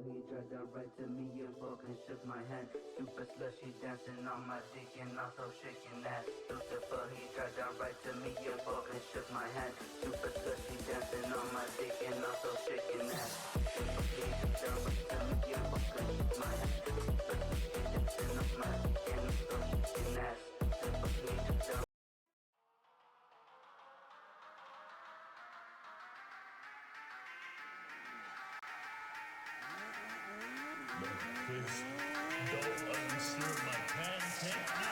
He dragged her right to me and fucking shook my hand. Super slushy dancing on my dick and also shaking that. Lucifer, he dragged her right to me and fucking shook my hand. Super slushy dancing on my dick and also shaking that. Super, he dragged her right to me and fucking shook my hand. Super slushy dancing on my dick and also shaking that. Super, he dragged her. Please don't unsure my content.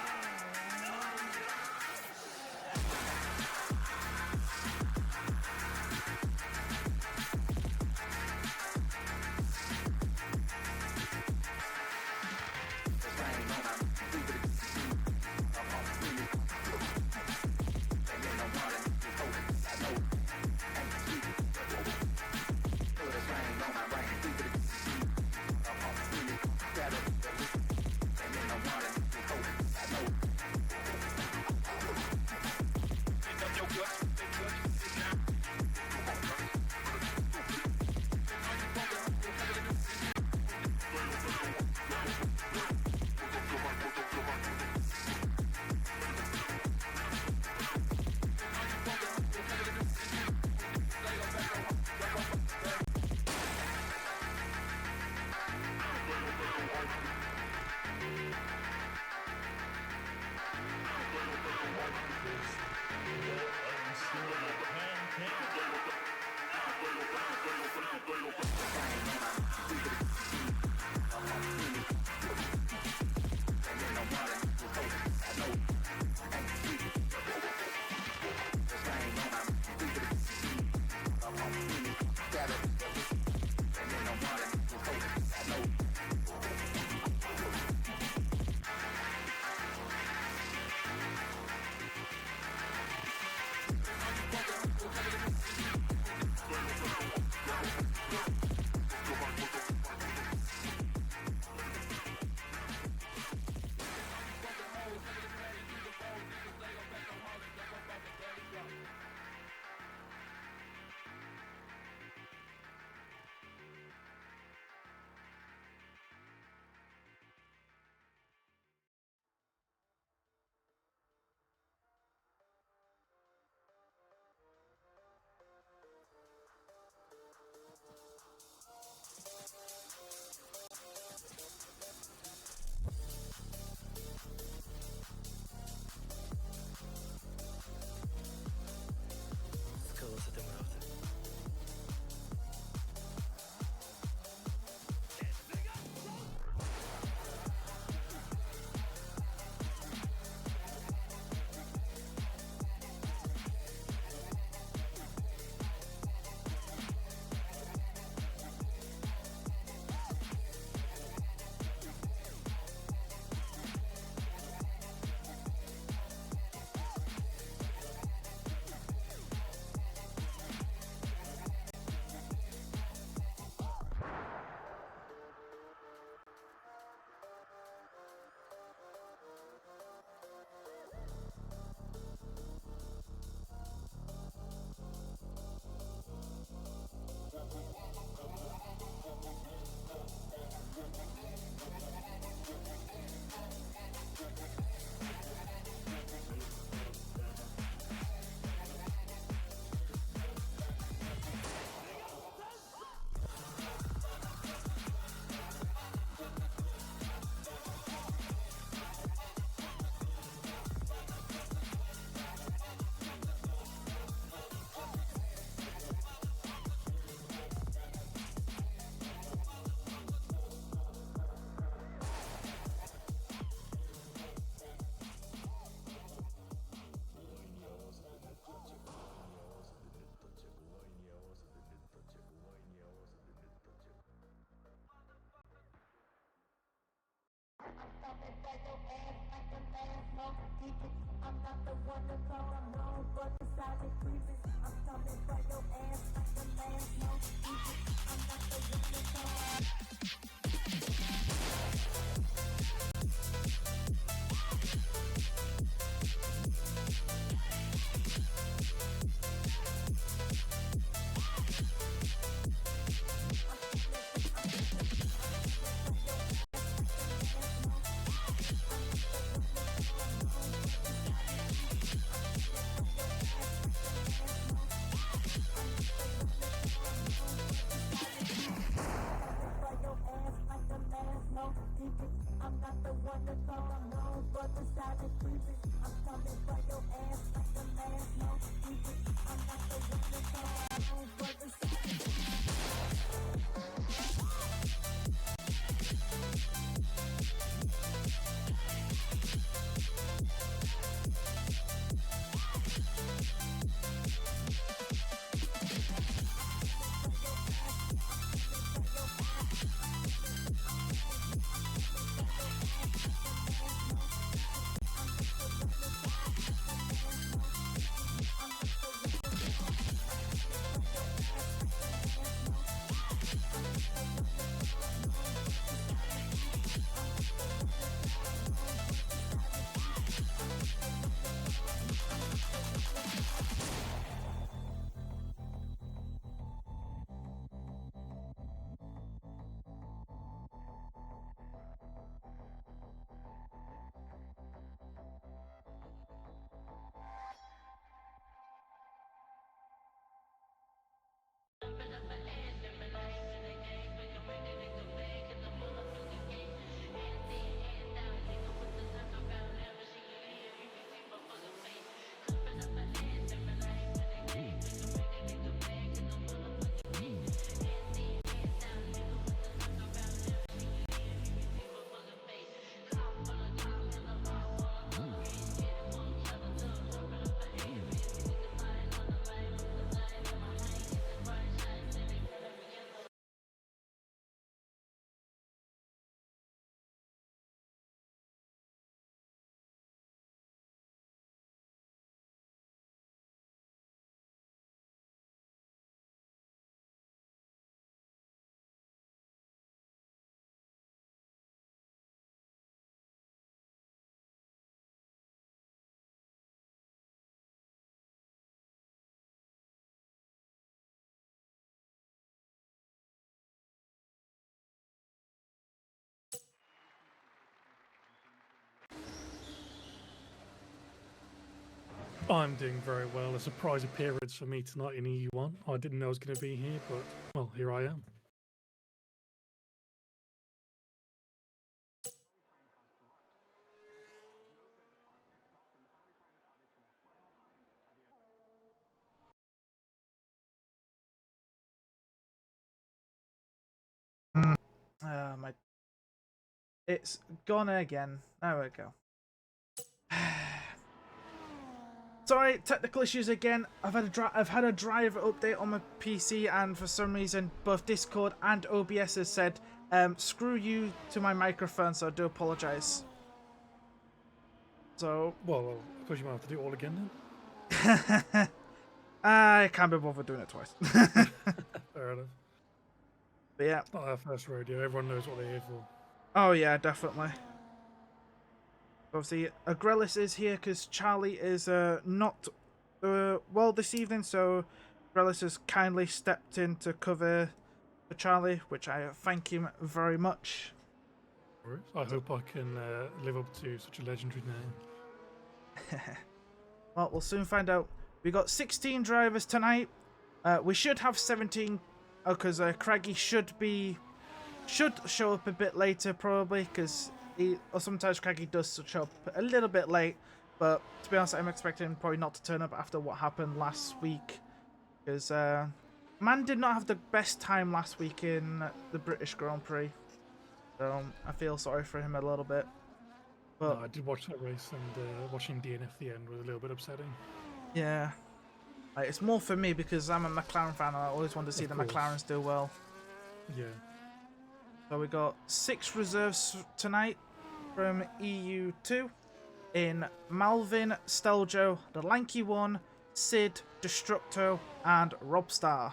I'm doing very well. A surprise appearance for me tonight in EU1. I didn't know I was going to be here, but, well, here I am. My... It's gone again. There we go. Sorry, technical issues again. I've had a driver update on my PC, and for some reason, both Discord and OBS has said, "Screw you" to my microphone. So I do apologise. So, well, I suppose you might have to do it all again then. I can't be bothered doing it twice. Fair enough. But yeah. It's not our first rodeo. Everyone knows what they're here for. Oh yeah, definitely. Obviously, Agrellis is here because Charlie is not well this evening, so Agrellis has kindly stepped in to cover for Charlie, which I thank him very much. I hope I can live up to such a legendary name. Well, we'll soon find out. We got 16 drivers tonight. We should have 17, because Craggy should show up a bit later probably, because or sometimes Craggy does show up a little bit late, but to be honest, I'm expecting him probably not to turn up after what happened last week, because man did not have the best time last week in the British Grand Prix, so I feel sorry for him a little bit. But no, I did watch that race, and watching DNF the end was a little bit upsetting. Yeah, like, it's more for me because I'm a McLaren fan and I always want to see the McLarens do well. Yeah. So we got 6 reserves tonight from EU2. in Malvin, Steljo, the Lanky One, Sid, Destructo, and Robstar.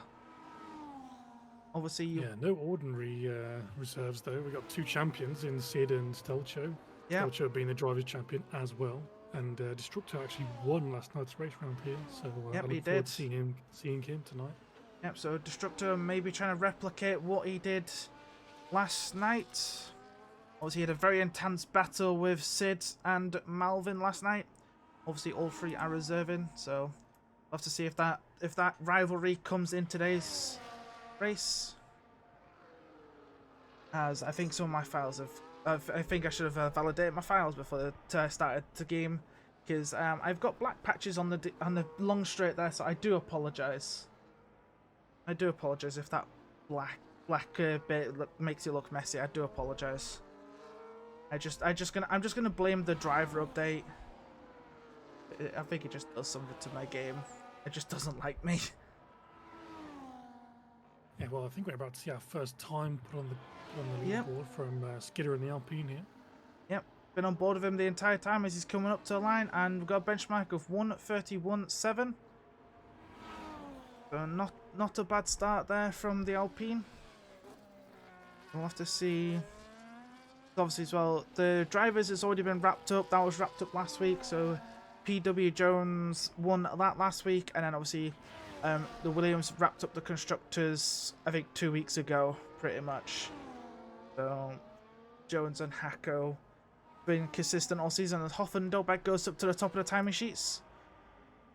Obviously, Yeah, no ordinary reserves though. We got 2 champions in Sid and Stelcho. Yeah. Stelcho being the drivers' champion as well, and Destructo actually won last night's race round here. So Yep, I he look forward did. to seeing him tonight. Yep. So Destructo maybe trying to replicate what he did last night. Obviously, he had a very intense battle with Sid and Malvin last night. Obviously, all 3 are reserving, so we'll have to see if that rivalry comes in today's race. As I think some of my files have, I think I should have validated my files before I started the game, because I've got black patches on the long straight there, so I do apologise. I do apologise if that black bit makes it look messy. I do apologise. I'm just gonna blame the driver update. I think it just does something to my game. It just doesn't like me. Yeah, well, I think we're about to see our first time put on the Yep. leaderboard from Skidder in the Alpine here. Yep, been on board with him the entire time as he's coming up to the line, and we've got a benchmark of 1:31.7. So not a bad start there from the Alpine. We'll have to see. Obviously as well, the drivers has already been wrapped up. That was wrapped up last week, so PW Jones won that last week, and then obviously the Williams wrapped up the constructors I think 2 weeks ago, pretty much. So Jones and Hacko been consistent all season, and Hoffendobeck goes up to the top of the timing sheets.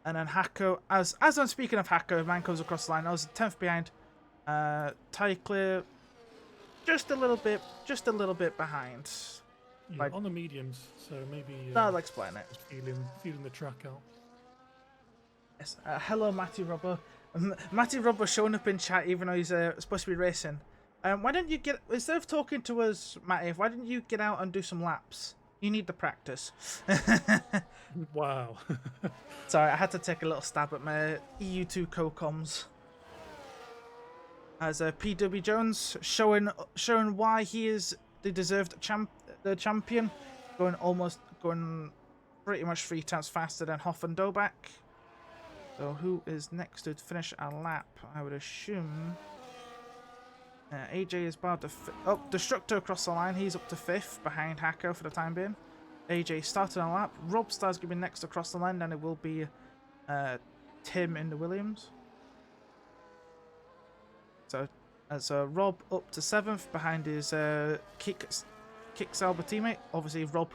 And then Hacko, as I'm speaking of Hacko, man comes across the line. I was 10th behind. Tie clear, just a little bit behind. Yeah, Like- on the mediums, so maybe I'll explain it. just feeling the track out. Yes. Hello, Matty Robber. Matty Robber showing up in chat even though he's supposed to be racing. Why don't you get, instead of talking to us, Matty, why don't you get out and do some laps? You need the practice. Wow. Sorry, I had to take a little stab at my EU2 co-coms. As PW Jones showing why he is the deserved champion, going pretty much 3 times faster than Hoffendobeck. So who is next to finish a lap? I would assume AJ is about to... Destructo across the line. He's up to 5th behind Hacko for the time being. AJ starting a lap. Robstar's going to be next across the line. Then it will be Tim in the Williams. So Rob up to 7th behind his Kick Sauber teammate. Obviously Rob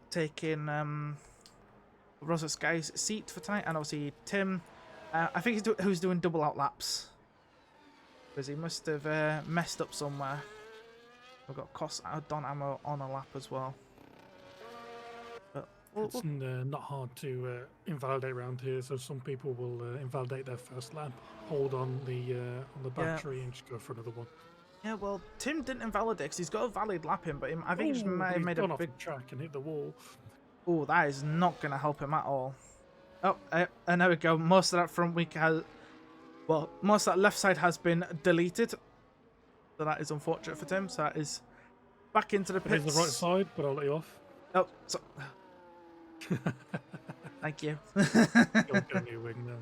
taking Rosa Sky's seat for tonight, and obviously Tim, I think who's doing double out laps because he must have messed up somewhere. We've got Don Ammo on a lap as well. But It's not hard to invalidate around here, so some people will invalidate their first lap, hold on the battery, and just go for another one. yeah, well, Tim didn't invalidate because he's got a valid lap in, but I think he just Ooh, might have he's made gone a off big... the track and hit the wall. Oh, that is not going to help him at all. Oh, and there we go. Most of that front wing most of that left side has been deleted. So that is unfortunate for Tim. So that is back into the pits. Here's the right side, but I'll let you off. Oh, so... Thank you. Go get a new wing then.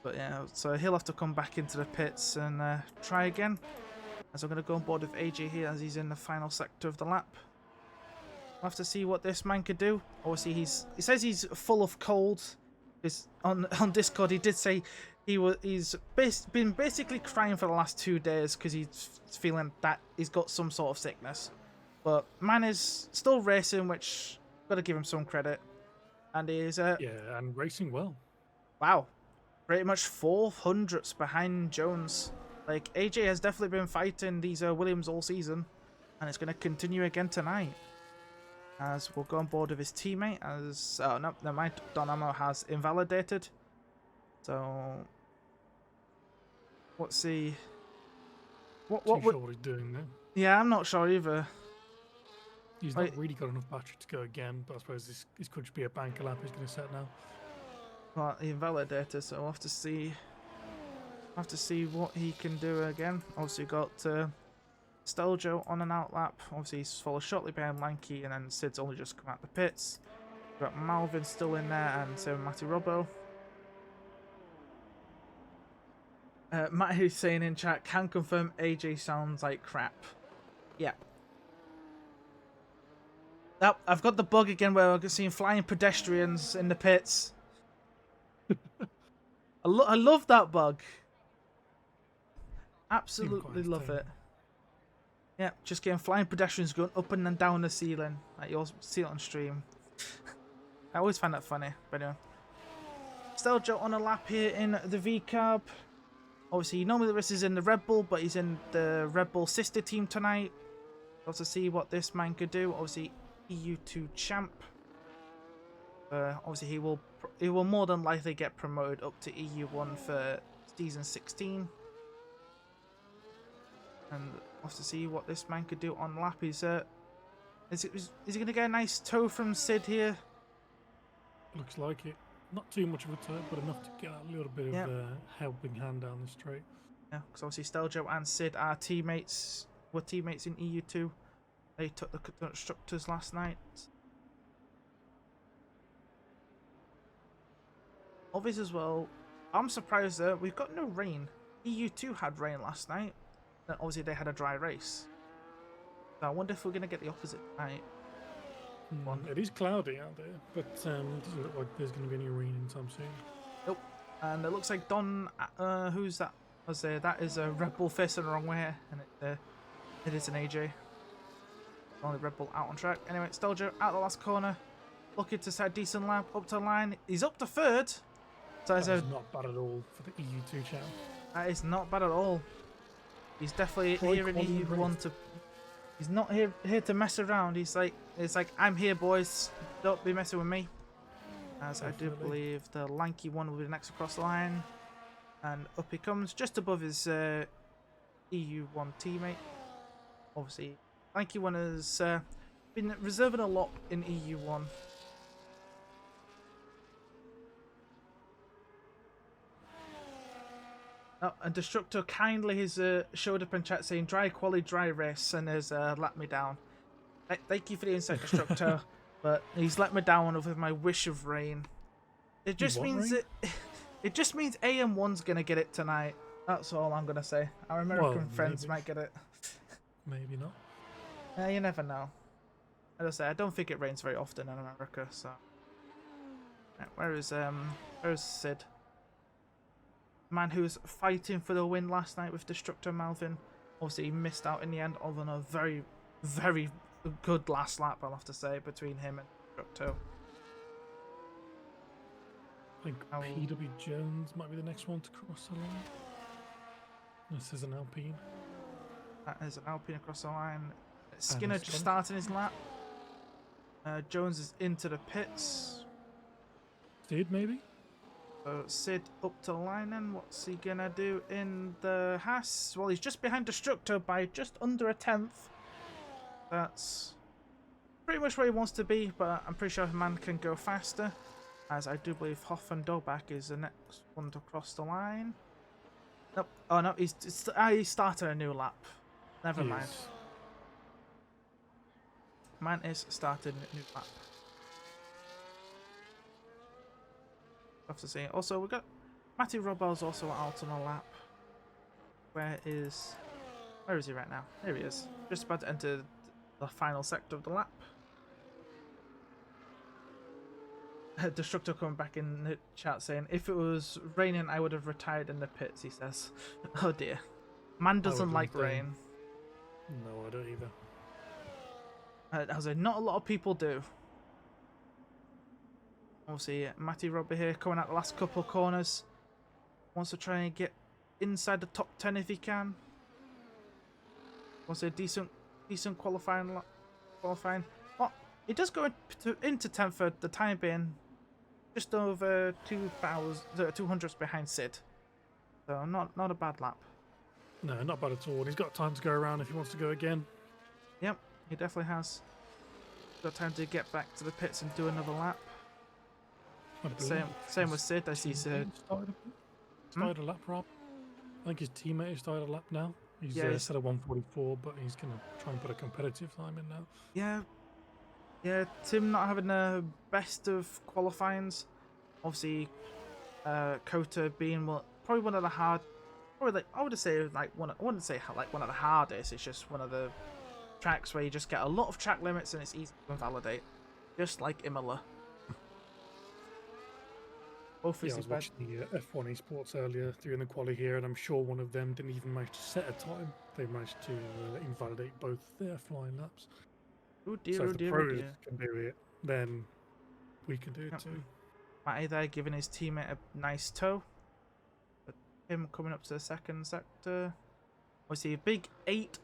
But yeah, so he'll have to come back into the pits and try again. As I'm going to go on board with AJ here as he's in the final sector of the lap. We'll have to see what this man could do. Obviously, he says he's full of cold. On Discord, he did say he's been basically crying for the last 2 days because he's feeling that he's got some sort of sickness. But man is still racing, which got to give him some credit. And he is Yeah, and racing well. wow, pretty much 400ths behind Jones. Like AJ has definitely been fighting these Williams all season, and it's going to continue again tonight. As we'll go on board with his teammate. As no, never mind. Donamo has invalidated. So let's see. What Too sure what he's doing now. Yeah, I'm not sure either. He's not really got enough battery to go again, but I suppose this could just be a banker lap he's going to set now. Well, he invalidated, so we'll have to see. Have to see what he can do again. Obviously got Steljo on an out lap. Obviously, he's followed shortly behind Lanky, and then Sid's only just come out the pits. We've got Malvin still in there, and so Matty Robbo. Matt who's saying in chat, can confirm AJ sounds like crap. Yeah. Oh, I've got the bug again where I've seen flying pedestrians in the pits. I love that bug. Absolutely love it. Yeah, just getting flying pedestrians going up and then down the ceiling. Like you'll see it on stream. I always find that funny. But anyway. Steljo on a lap here in the V-Carb. Obviously, normally the race is in the Red Bull, but he's in the Red Bull sister team tonight. Got to see what this man could do. Obviously, EU2 champ. Obviously, he will more than likely get promoted up to EU1 for season 16. And we'll have to see what this man could do on lap. Is he going to get a nice tow from Sid here? Looks like it. Not too much of a tow, but enough to get a little bit of a helping hand down the straight. Yeah, because obviously Steljo and Sid are teammates. Were teammates in EU2. They took the constructors last night. Obvious as well. I'm surprised that we've got no rain. EU2 had rain last night. And obviously they had a dry race. So I wonder if we're going to get the opposite tonight. It is cloudy out there, but it doesn't look like there's going to be any rain anytime soon. Nope. And it looks like Don, who's that? That is a Red Bull facing the wrong way, and it is an AJ. Only Red Bull out on track. Anyway, Steljo out the last corner, looking to set a decent lap up to the line. He's up to third. So that is not bad at all for the EU2 champ. That is not bad at all. He's definitely here in EU1 to. He's not here to mess around. It's like I'm here, boys. Don't be messing with me. As definitely. I do believe the lanky one will be next across the line, and up he comes, just above his EU1 teammate. Obviously, lanky one has been reserving a lot in EU1. Oh, and Destructor kindly has showed up in chat saying dry quality, dry race, and has let me down. Thank you for the insight, Destructor, but he's let me down with my wish of rain. It just means it just means AM1's gonna get it tonight. That's all I'm gonna say. Our American friends might get it. Maybe not. You never know. As I say, I don't think it rains very often in America. So, where is Sid? Man who's fighting for the win last night with Destructor Malvin. Obviously, he missed out in the end, although a very, very good last lap, I'll have to say, between him and Destructor. I think PW Jones might be the next one to cross the line. This is an Alpine. That is an Alpine across the line. Skinner just starting his lap. Jones is into the pits. Sid, maybe? So Sid up to the line, and what's he gonna do in the Haas? Well, he's just behind Destructor by just under a tenth. That's pretty much where he wants to be, but I'm pretty sure man can go faster, as I do believe Hoff and Dobak is the next one to cross the line. Nope. Oh no, he's starting a new lap. Never mind. Man is starting a new lap. Have to see. Also, we got Matty Robel's also out on a lap. Where is he right now? There he is. Just about to enter the final sector of the lap. Destructor coming back in the chat saying, if it was raining, I would have retired in the pits, he says. Oh dear. Man doesn't like rain. No, I don't either. As not a lot of people do. Obviously, Matty Robber here coming out the last couple of corners. Wants to try and get inside the top 10 if he can. Wants a decent qualifying. Oh, he does go into 10th for the time being. Just over 200s behind Sid. So not a bad lap. No, not bad at all. He's got time to go around if he wants to go again. Yep, he definitely has. Got time to get back to the pits and do another lap. Same with Sid, as he said. Started a lap, Rob. I think his teammate has started a lap now. He's Yeah, set a 144, but he's going to try and put a competitive time in now. yeah. Tim not having the best of qualifyings. Obviously, Kota being probably one of the hard. Probably like I would say like one. I wouldn't say like one of the hardest. It's just one of the tracks where you just get a lot of track limits and it's easy to invalidate, just like Imola. Both Yeah, I is was bad. watching the F1 esports earlier during the quali here, and I'm sure one of them didn't even manage to set a time. They managed to invalidate both their flying laps. Oh dear, So oh if the dear, oh pros dear. can do it, then we can do it Yep. too. Matty there giving his teammate a nice tow. But him coming up to the second sector. Obviously a big 8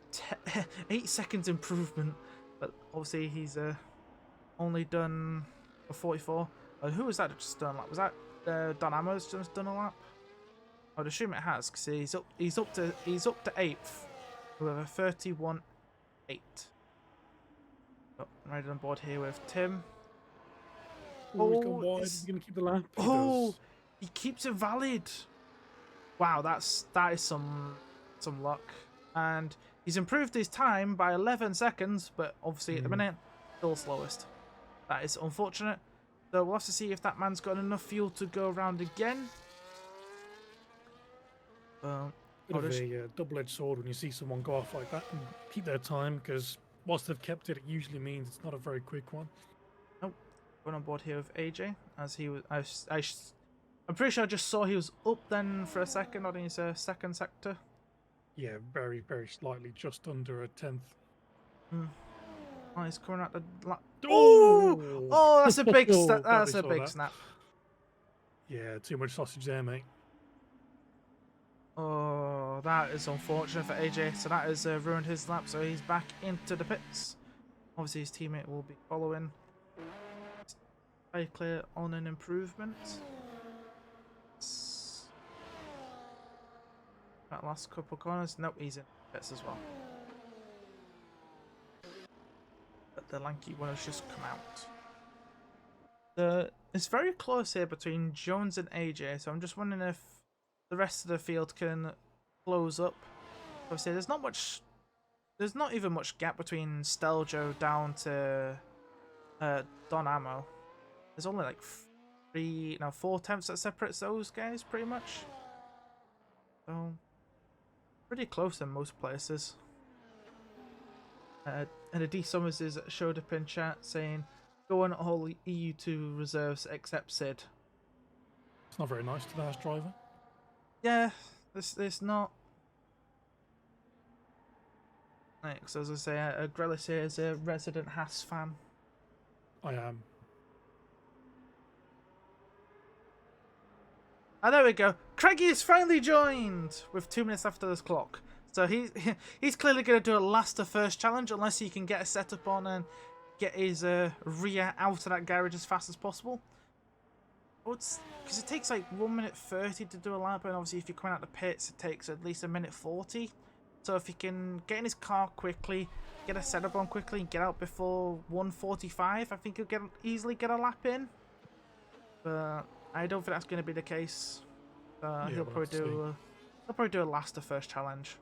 seconds improvement, but obviously he's only done a 44. Who was that just done a lap? Was that Don Ammo's just done a lap? I'd assume it has, because he's up to 8th with a 31.8. Oh, riding on board here with Tim. Oh, he's gone wide. He's going to keep the lap. He does. He keeps it valid. Wow, that is some luck. And he's improved his time by 11 seconds, but obviously at the minute, still slowest. That is unfortunate. So we'll have to see if that man's got enough fuel to go around again. Bit of a double-edged sword when you see someone go off like that and keep their time, because whilst they've kept it, it usually means it's not a very quick one. Nope. Going on board here with AJ, as he was. I'm pretty sure I just saw he was up then for a second on his second sector. Yeah, very, very slightly, just under a 10th. Oh, he's coming out the. Oh, that's a big. God, That's they a saw big that. snap. Yeah, too much sausage there, mate. Oh, that is unfortunate for AJ. So that has ruined his lap. So he's back into the pits. Obviously, his teammate will be following. Very clear on an improvement. That last couple corners. Nope, he's in pits as well. But the lanky one has just come out. It's very close here between Jones and AJ. So I'm just wondering if the rest of the field can close up. Obviously, there's not even much gap between Steljo down to Don Ammo. There's only like 4 tenths that separates those guys, pretty much. So, pretty close in most places. And D Summers is showed up in chat saying, "Go on all EU2 reserves except Sid." It's not very nice to the Haas driver. Yeah, it's not. Like, so as I say, Grelis here is a resident Haas fan. I am. Oh, there we go. Craigie is finally joined with 2 minutes after this clock. So he's clearly going to do a last to first challenge unless he can get a setup on and get his rear out of that garage as fast as possible. Because it takes like 1 minute 30 to do a lap, and obviously if you're coming out the pits, it takes at least 1 minute 40. So if he can get in his car quickly, get a setup on quickly, and get out before 1:45, I think he'll easily get a lap in. But I don't think that's going to be the case. He'll probably do a last to first challenge.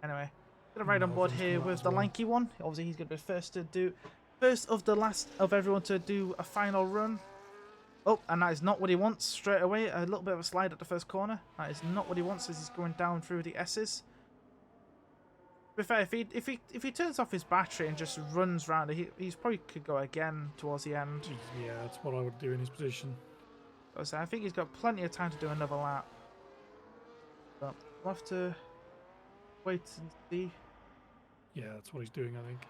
Anyway, gonna ride on board here with the lanky one. Obviously, he's gonna be first of the last of everyone to do a final run. Oh, and that is not what he wants straight away. A little bit of a slide at the first corner. That is not what he wants as he's going down through the S's. To be fair, if he turns off his battery and just runs round, he's probably could go again towards the end. Yeah, that's what I would do in his position. So I think he's got plenty of time to do another lap. But we'll have to wait and see. Yeah, that's what he's doing, I think.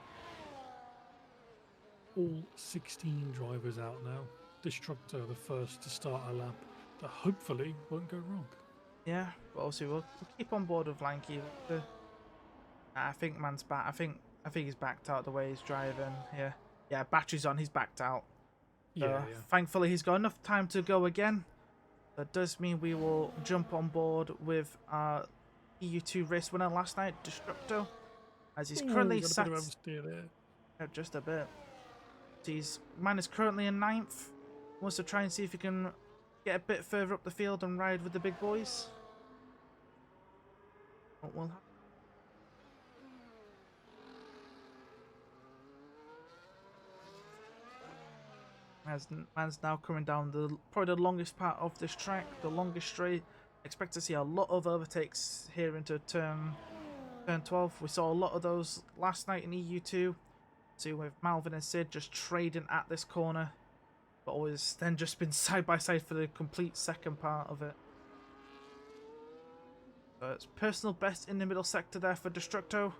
All 16 drivers out now. Destructor the first to start a lap that hopefully won't go wrong. Yeah, but obviously we'll keep on board with Lanky. I think man's back. I think he's backed out the way he's driving here. Yeah, battery's on. He's backed out. So Yeah. thankfully he's got enough time to go again. That does mean we will jump on board with our EU2 race winner last night, Destructo, as he's currently sat just a bit. Man is currently in 9th. Wants to try and see if he can get a bit further up the field and ride with the big boys. As man's now coming down probably the longest part of this track, the longest straight. Expect to see a lot of overtakes here into turn 12. We saw a lot of those last night in EU2. See with Malvin and Sid just trading at this corner, but always then just been side by side for the complete second part of it. So it's personal best in the middle sector there for Destructo.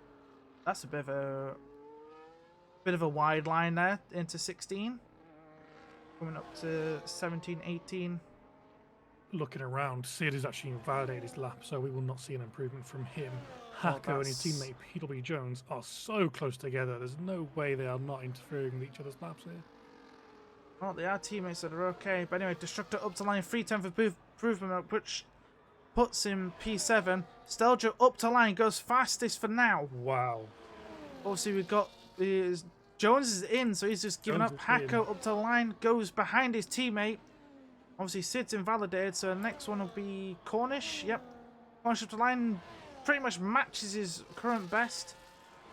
That's a bit of a wide line there into 16. Coming up to 17, 18. Looking around, Sid has actually invalidated his lap, so we will not see an improvement from him. Hacker and his teammate PW Jones are so close together. There's no way they are not interfering with each other's laps here. Well, they are teammates that are okay. But anyway, Destructor up to line 310 for improvement, which puts him P7. Steljo up to line, goes fastest for now. Wow. Obviously, we've got Jones is in, so he's just giving up. Hacker up to the line, goes behind his teammate. Obviously, Sid's invalidated, so the next one will be Cornish. Yep. Cornish up to line pretty much matches his current best.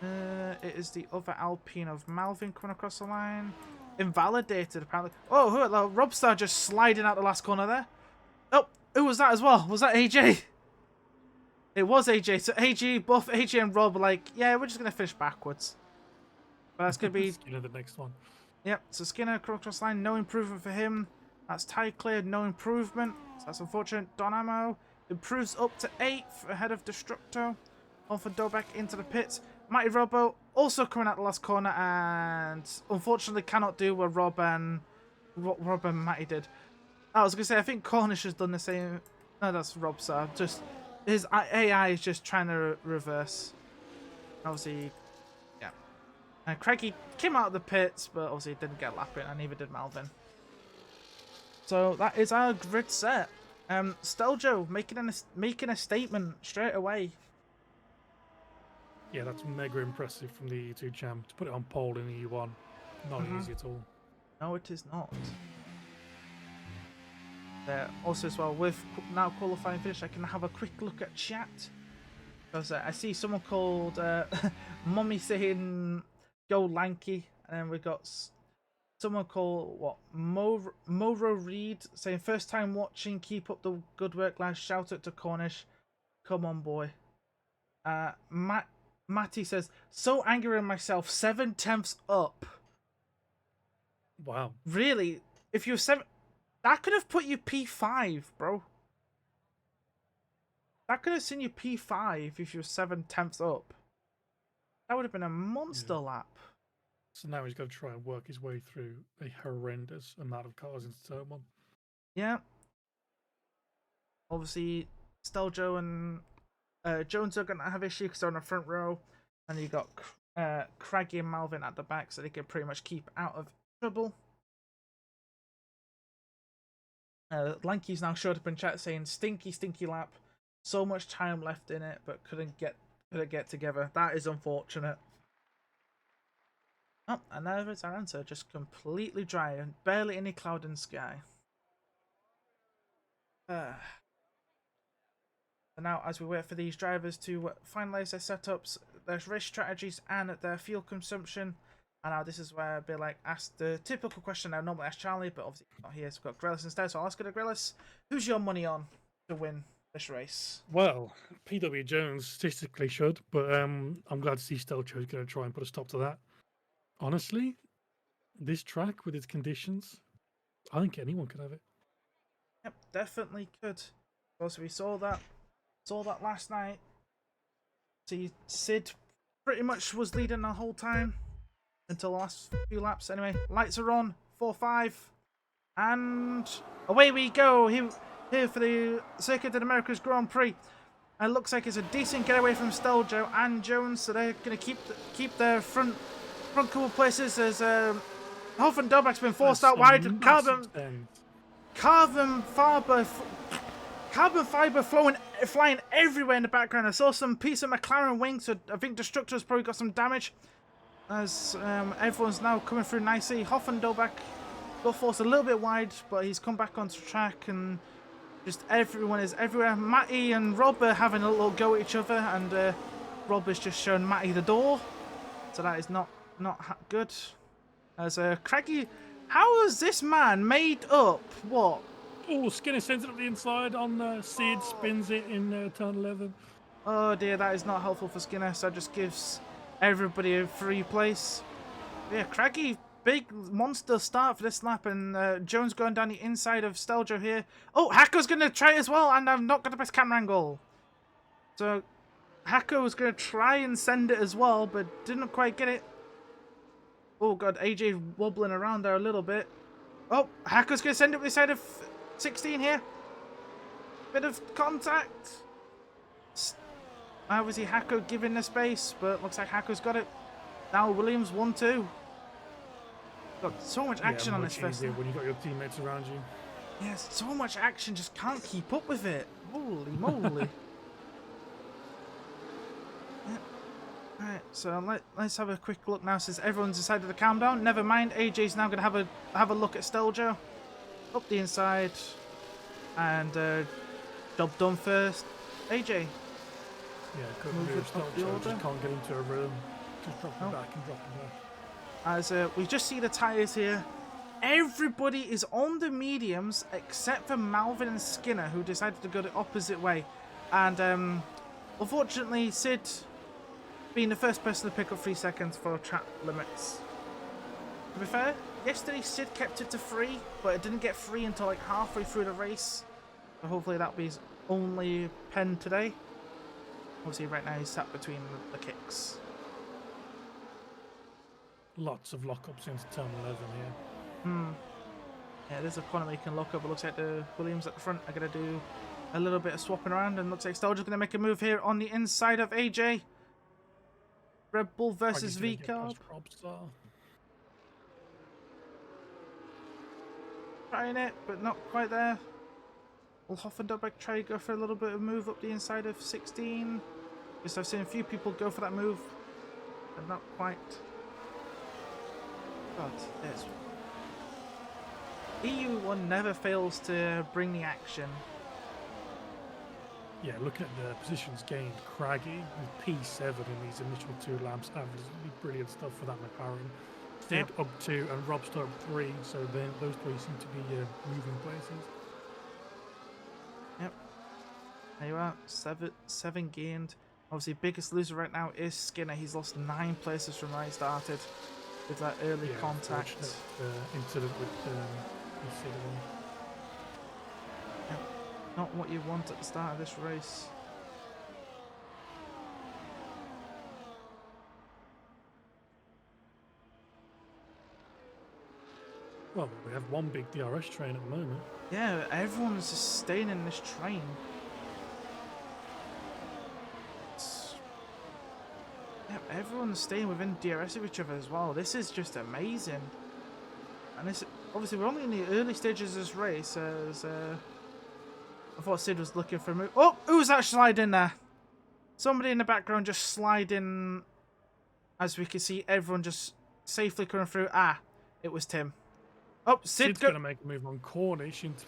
It is the other Alpine of Malvin coming across the line. Invalidated, apparently. Oh, who? Robstar just sliding out the last corner there. Oh, who was that as well? Was that AJ? It was AJ. So both AJ and Rob were like, yeah, we're just going to finish backwards. But that's going to be... Skinner, the next one. Yep, so Skinner across the line. No improvement for him. That's Ty cleared. No improvement. So that's unfortunate. Donamo improves up to 8th ahead of Destructo. On for Dobek into the pits. Mighty Robo also coming out the last corner and unfortunately cannot do what Rob and Matty did. I was going to say, I think Cornish has done the same. No, that's Robstar. Just his AI is just trying to reverse. Obviously, yeah. And Craigie came out of the pits, but obviously didn't get lapping, and neither did Malvin. So that is our grid set. Steljo making a statement straight away. Yeah, that's mega impressive from the EU2 champ. To put it on pole in EU1, not easy at all. No, it is not. Also, as well, with now qualifying finish, I can have a quick look at chat. Because I see someone called Mummy saying, go Lanky. And then we've got someone called, Moro Reed saying, first time watching, keep up the good work, lads. Shout out to Cornish. Come on, boy. Matty says, so angry at myself, 7/10 up. Wow. Really? If you're 7... That could have put you P5, bro. That could have seen you P5 if you're 7/10 up. That would have been a monster lap. So now he's got to try and work his way through a horrendous amount of cars into turn 1. Yeah. Obviously, Steljo and Jones are going to have issues because they're on the front row. And you got Craigie and Malvin at the back, so they can pretty much keep out of trouble. Lanky's now showed up in chat saying, stinky lap. So much time left in it, but couldn't get together. That is unfortunate. Oh, and there is our answer. Just completely dry and barely any cloud in the sky. And now, as we wait for these drivers to finalise their setups, their race strategies, and their fuel consumption, and now this is where I'd be like, ask the typical question I normally ask Charlie, but obviously he's not here, so we've got Grellis instead, so I'll ask it to Grellis. Who's your money on to win this race? Well, PW Jones statistically should, but I'm glad to see Stelcho's going to try and put a stop to that. Honestly, this track with its conditions, I think anyone could have it. Yep, definitely could. Also, we saw that last night. See, Sid pretty much was leading the whole time until the last few laps. Anyway, lights are on, 4-5, and away we go. Here for the Circuit of the Americas Grand Prix. And it looks like it's a decent getaway from Steljo and Jones, so they're going to keep their front couple places as Hoff and Dobak's been forced out wide. Carbon fiber flying everywhere in the background. I saw some piece of McLaren wing, so I think Destructor's probably got some damage. As everyone's now coming through nicely. Hoff and Dobak got forced a little bit wide, but he's come back onto track, and just everyone is everywhere. Matty and Rob are having a little go at each other, and Rob has just shown Matty the door, so that is not good. As Craigie How has this man made up what? Oh, Skinner sends it up the inside on Sid, spins it in turn 11. Oh dear, that is not helpful for Skinner, so it just gives everybody a free place. Yeah, Craggy, big monster start for this lap, and Jones going down the inside of Steljo here. Oh, Hacko's going to try it as well, and I've not got the best camera angle. So, Hacko was going to try and send it as well, but didn't quite get it. Oh god, AJ wobbling around there a little bit. Oh, Hacko's going to send it with the side of 16 here. Bit of contact. Obviously, Hacko giving the space, but looks like Hacko's got it. Now Williams 1-2. Got so much action on this first. When you got your teammates around you. Yes, so much action, just can't keep up with it. Holy moly. Yeah. Alright, so let's have a quick look now since everyone's decided to calm down. Never mind, AJ's now going to have a look at Steljo. Up the inside. And job done first. AJ. Yeah, couldn't move Steljo, just can't get into a room. Just drop him back and drop him back. As we just see the tyres here. Everybody is on the mediums except for Malvin and Skinner, who decided to go the opposite way. And unfortunately, Sid being the first person to pick up 3 seconds for track limits. To be fair, yesterday Sid kept it to 3, but it didn't get 3 until like halfway through the race. So hopefully that'll be his only pen today. Obviously right now he's sat between the kicks. Lots of lockups into turn 11 here. Yeah, there's a corner where you can lock up. It looks like the Williams at the front are going to do a little bit of swapping around, and looks like Steljo's going to make a move here on the inside of AJ. Red Bull versus V-Carb. Trying it, but not quite there. Will Hoffenberg try to go for a little bit of move up the inside of 16? Because I've seen a few people go for that move, but not quite. God, there's EU1 never fails to bring the action. Yeah, looking at the positions gained, Craggy with P7 in these initial 2 laps, absolutely brilliant stuff for that McLaren. Sid up 2 and Robster up 3, so then those 3 seem to be moving places. Yep. There you are, 7 gained. Obviously, biggest loser right now is Skinner. He's lost 9 places from where he started with that early contact. Incident with Sid. Yep. Not what you want at the start of this race. Well, we have one big DRS train at the moment. Yeah, everyone's just staying in this train. Yep, everyone's staying within DRS of each other as well. This is just amazing. And this, obviously, we're only in the early stages of this race. As I thought Sid was looking for a move. Oh, who's that sliding there? Somebody in the background just sliding. As we can see, everyone just safely coming through. Ah, it was Tim. Oh, Sid's going to make a move on Cornish into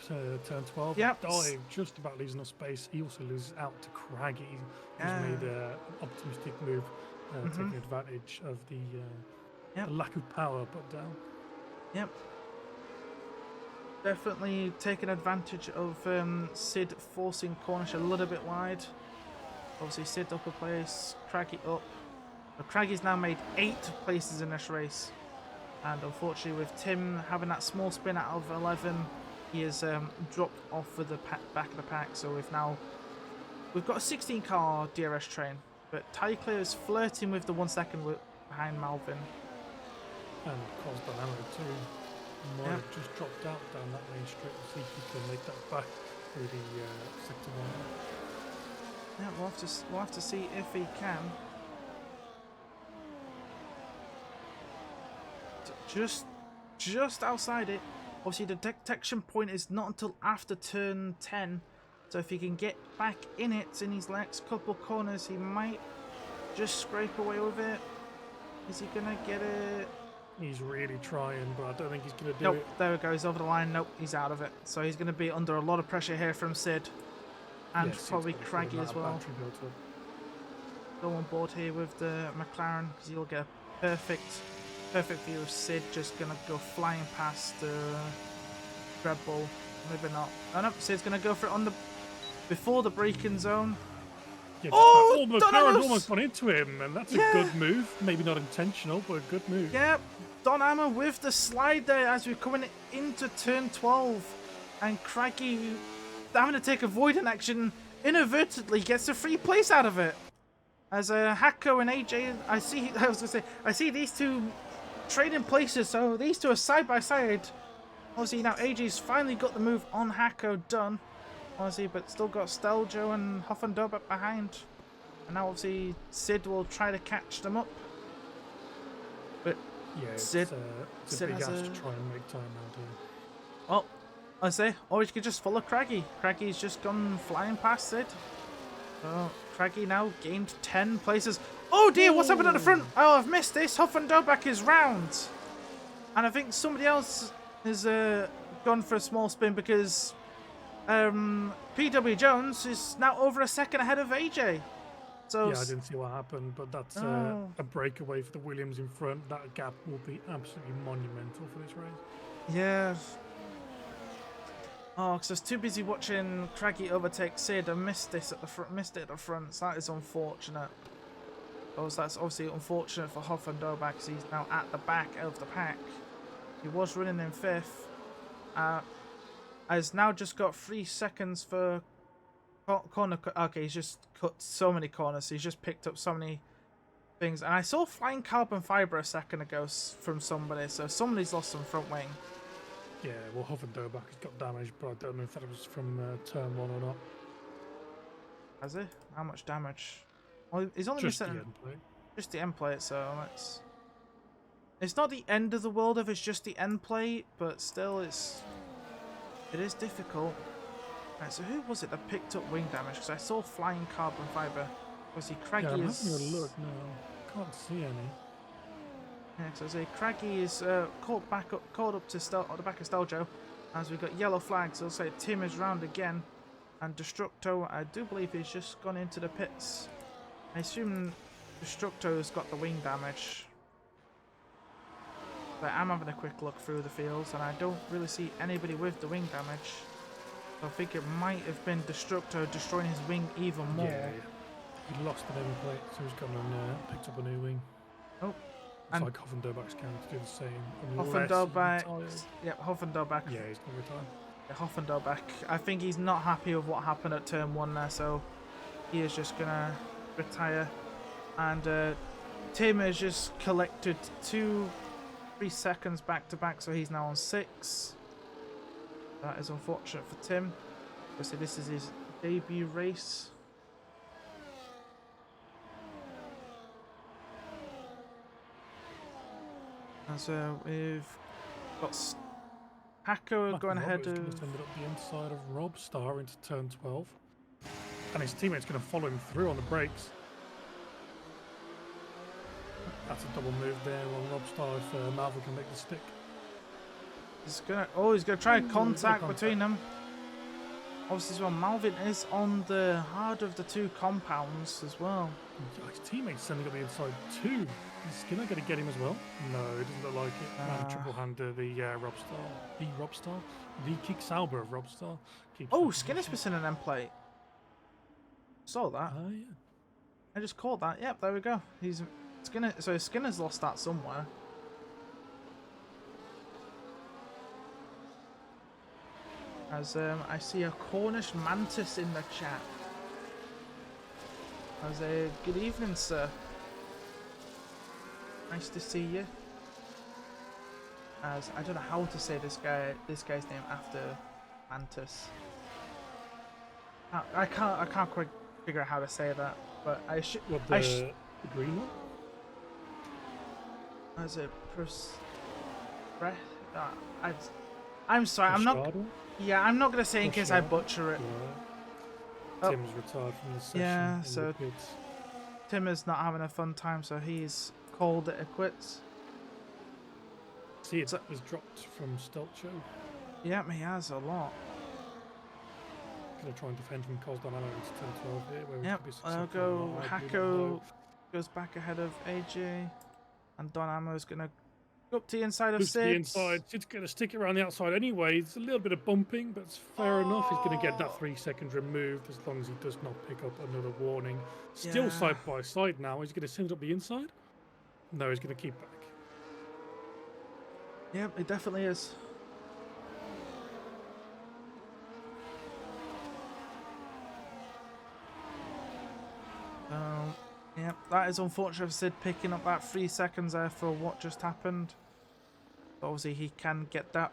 turn 12. Yep. Dive, just about losing enough space. He also loses out to Craggy, who's made an optimistic move, taking advantage of the lack of power put down. Yep. Definitely taking advantage of Sid forcing Cornish a little bit wide. Obviously, Sid up a place, Craggy up. But Craggy's now made 8 places in this race. And unfortunately, with Tim having that small spin out of 11, he has dropped off for the back of the pack. So we've got a 16-car DRS train, but Tycler is flirting with the 1 second behind Malvin. And Cos Dynamo too. Might have just dropped out down that main straight. We'll see if he can make that back through the sector 1. Yeah, we'll have to see if he can. Just outside it. Obviously, the detection point is not until after turn 10. So if he can get back in it in these next couple corners, he might just scrape away with it. Is he gonna get it? He's really trying, but I don't think he's gonna do it. Nope, there it goes over the line. Nope, he's out of it. So he's gonna be under a lot of pressure here from Sid. And probably Craggy as well. Go on board here with the McLaren because he'll get a perfect Perfect view of Sid just gonna go flying past Red Bull. Maybe not. Oh no, Sid's gonna go for it on the before the braking zone. Yeah, Oh, the McLaren's almost gone into him, and that's a good move. Maybe not intentional, but a good move. Yep, Don Hammer with the slide there as we're coming into turn 12. And Craggy having to take avoidant action inadvertently gets a free place out of it. As Hako and AJ, I see these two trading places, so these two are side by side. Obviously now AJ's finally got the move on Hako done. Obviously, but still got Steljo and Hoffendorp up behind. And now obviously Sid will try to catch them up. But yeah, Sid it's a big ask to try and make time out here. Well, I say, or you could just follow Craggy. Craggy's just gone flying past Sid. So Craggy now gained 10 places. Oh dear, what's happened at the front? Oh, I've missed this. Hoffendorp is round. And I think somebody else has gone for a small spin because PW Jones is now over a second ahead of AJ. So yeah, I didn't see what happened, but that's a breakaway for the Williams in front. That gap will be absolutely monumental for this race. Yeah. Oh, because I was too busy watching Craggy overtake Sid and missed this at the front. Missed it at the front. So that is unfortunate. Oh, so that's obviously unfortunate for Hoffendorp because he's now at the back of the pack. He was running in 5th. Has now just got 3 seconds for corner. Okay, he's just cut so many corners. So he's just picked up so many things. And I saw flying carbon fiber a second ago from somebody. So somebody's lost some front wing. Yeah, well, Hoffendorp has got damaged, but I don't know if that was from turn 1 or not. Has he? How much damage? Well, he's only Just the missing end plate. just the end plate, so it's not the end of the world if it's just the end plate, but still it is difficult. Right, so who was it that picked up wing damage? Because I saw flying carbon fiber. Was he Craggy? Yeah, I'm having a look now. Can't see any. Yeah, so I say Craggy is caught up to the back of Steljo, as we got yellow flags. I'll say Tim is round again, and Destructo, I do believe he's just gone into the pits. I assume Destructo's got the wing damage. But I'm having a quick look through the fields, and I don't really see anybody with the wing damage. So I think it might have been Destructo destroying his wing even more. Yeah. He lost the end plate, so he's gone and picked up a new wing. Oh. It's And like Hoffendorp's going to do the same. Hoffendorp, yeah, Hoffendorp. Yeah, he's going to retire. Yeah, Hoffendorp. I think he's not happy with what happened at turn 1 there, so he is just gonna retire. And Tim has just collected 3 seconds back to back, so he's now on 6. That is unfortunate for Tim. Obviously, this is his debut race. And so we've got Hako going ahead of. Ended up the inside of Rob Star into turn 12, and his teammate's going to follow him through on the brakes. That's a double move there on Rob Star if Marvel can make the stick. He's gonna try contact between them. Obviously, as well, Malvin is on the hard of the 2 compounds as well. His teammate's sending up the inside too. Is Skinner going to get him as well? No, it doesn't look like it. Triple hander, the Rob Star, the kick Sauber of Rob Star. Skinner's missing an end plate. Saw that. Yeah. I just caught that. Yep, there we go. He's Skinner. So Skinner's lost that somewhere. As I see a Cornish Mantis in the chat. As a good evening, sir. Nice to see you. As I don't know how to say this guy's name after Mantis. I can't quite figure out how to say that, but I should. What, the green one? As a I'm sorry. I'm not. Yeah, I'm not gonna say in case I butcher it. Yeah. Tim's retired from the session. Yeah, so Tim is not having a fun time, so he's called it a quits. See, it was dropped from Stelcho. Yeah, he has a lot. Going to try and defend from Cosdon Allen into turn 12 here. Where Yep, I'll go. Hako goes back ahead of AJ, and Don Ammo is going to Up to the inside of Moves to the Sid. inside. Sid's going to stick it around the outside anyway. It's a little bit of bumping, but it's fair enough. He's going to get that 3 seconds removed as long as he does not pick up another warning. Still Yeah. side by side now. He's going to send up the inside. No, he's going to keep back. Yep, it definitely is. Yep, that is unfortunate for Sid picking up that 3 seconds there for what just happened. Obviously, he can get that.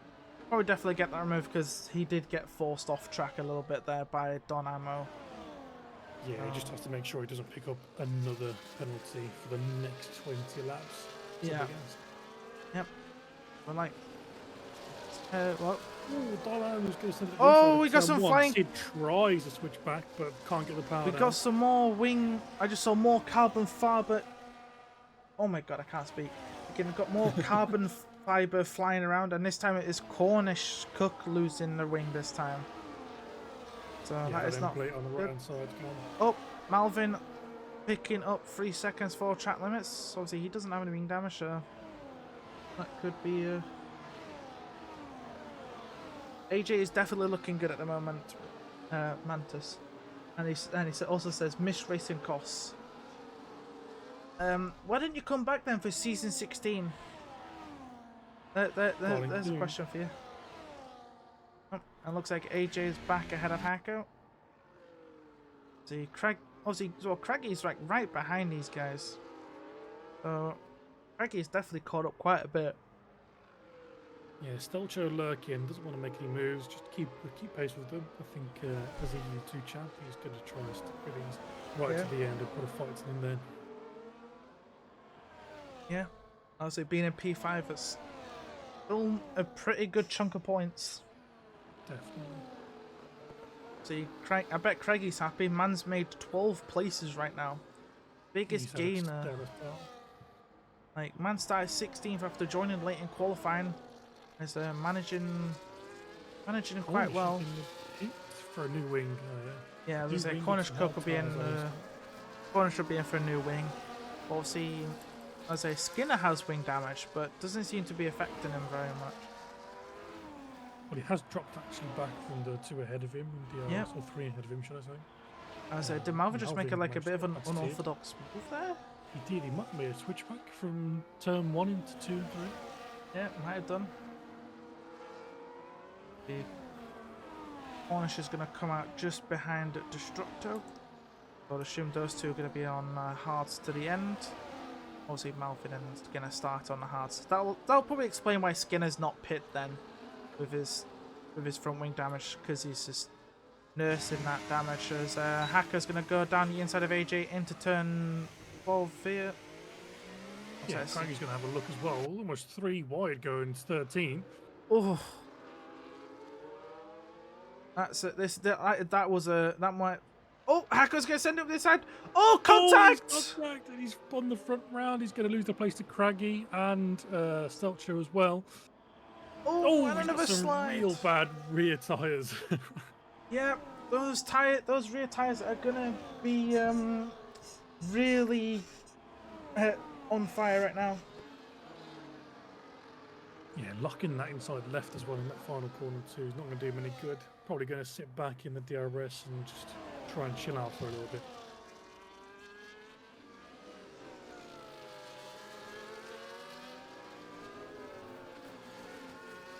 Probably definitely get that removed because he did get forced off track a little bit there by Don Ammo. Yeah, he just has to make sure he doesn't pick up another penalty for the next 20 laps. Yeah. Yep. But like, well, Oh, Donald going to send it oh, inside we of got turn some one. flying. Sid tries to switch back, but can't get the power we down. got some more wing. I just saw more carbon fiber. Oh my god, I can't speak. Again, we've got more carbon fiber flying around, and this time it is Cornish Cook losing the wing this time. So Yeah, that is then not plate on the good. right hand side. Come on. Oh, Malvin picking up 3 seconds for track limits. Obviously, he doesn't have any wing damage, so that could be. AJ is definitely looking good at the moment, Mantis, and he also says missed racing costs. Why didn't you come back then for season 16? There's a question for you. Oh, and looks like AJ is back ahead of Hacko. See, Craiggie's like right behind these guys. So Craigie's definitely caught up quite a bit. Yeah, Stelcho lurking, doesn't want to make any moves, just keep pace with them. I think as a EU2 champ, he's going to try and stick with these right to the end and put a fight in there. Yeah, obviously being in P5 is still a pretty good chunk of points. Definitely. See, I bet Craigie's happy. Man's made 12 places right now. Biggest gainer. Like, man started 16th after joining late in qualifying. Is managing quite well. For a new wing. Yeah, as I say, Cornish Cook will be in. Cornish should be in for a new wing. Obviously, as I say, Skinner has wing damage, but doesn't seem to be affecting him very much. Well, he has dropped actually back from the 2 ahead of him, Yep. or 3 ahead of him, should I say? As I say, did Malvin just make Malvin a bit of an managed to unorthodox move there? He did. He might have made a switchback from turn 1 into 2 and 3. Yeah, might have done. The Cornish is going to come out just behind Destructo. So I'd assume those two are going to be on hards to the end. Obviously, Malvin is going to start on the hards. That'll probably explain why Skinner's not pit then, with his front wing damage, because he's just nursing that damage. As Hacker's going to go down the inside of AJ into turn 12 here. Yeah, Craigie's going to have a look as well. Almost 3 wide going 13. Oh. That's it. That might. Oh, Hacker's gonna send it up this side. Oh, contact! Oh, contact! And he's on the front round. He's going to lose the place to Craggy and Stelcho as well. Oh, and he's another got some slide. real bad rear tyres. Yeah, those rear tires are gonna be really on fire right now. Yeah, locking that inside left as well in that final corner too is not going to do him any good. Probably going to sit back in the DRS and just try and chill out for a little bit.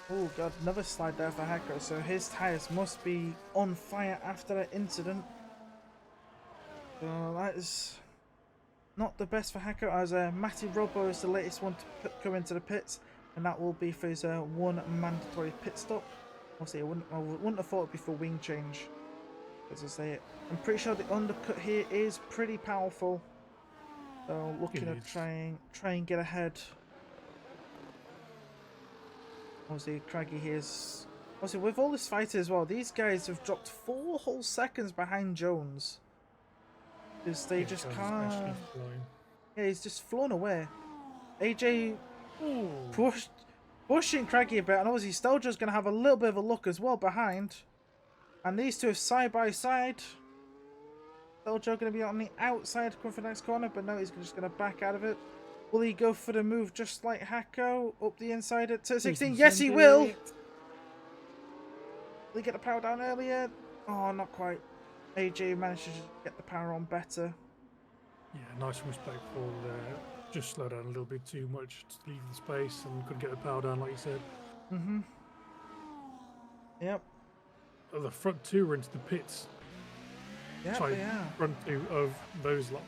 Oh god, another slide there for Hacker, so his tyres must be on fire after that incident. So that is not the best for Hacker, as Matty Robo is the latest one to come into the pits, and that will be for his one mandatory pit stop. Obviously, I wouldn't have thought it'd be for wing change. As I say, I'm pretty sure the undercut here is pretty powerful. So looking at try and get ahead. Obviously, Craggy here's obviously with all this fight as well. These guys have dropped 4 whole seconds behind Jones because they just can't. Yeah, he's just flown away. AJ pushing Craggy a bit, and obviously Steljo's going to have a little bit of a look as well behind. And these two are side by side. Steljo going to be on the outside coming for the next corner, but no, he's just going to back out of it. Will he go for the move just like Hacko up the inside at turn 16? can Yes, he send will. it. Will he get the power down earlier? Oh, not quite. AJ managed to get the power on better. Yeah, nice respect for just slow down a little bit too much to leave the space and couldn't get the power down like you said. Mm-hmm. Yep. Oh, the front two were into the pits. Yep, Sorry, they are. front two of those lot.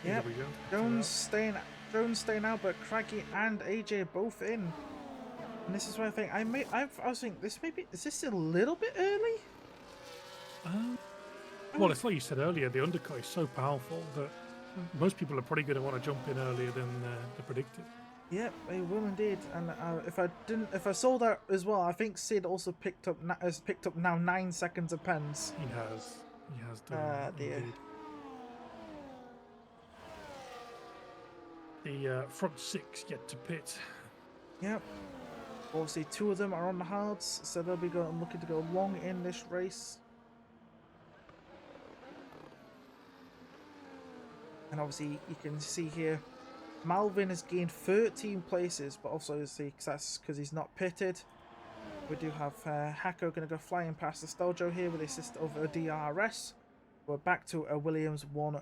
Yep. There we go. Jones staying out, but Craggy and AJ both in. And this is why I think I was thinking is this a little bit early? Well, it's like you said earlier, the undercut is so powerful that most people are probably going to want to jump in earlier than they predicted. Yep, they will indeed. And if I saw that as well, I think Sid also has picked up now 9 seconds of pens. He has done. Dear. Indeed. The front six yet to pit. Yep. Obviously, 2 of them are on the hards, so they'll be looking to go long in this race. And obviously, you can see here, Malvin has gained 13 places, but also that's because he's not pitted. We do have Hacko going to go flying past the Steljo here with the assist of a DRS. We're back to a Williams 1-2.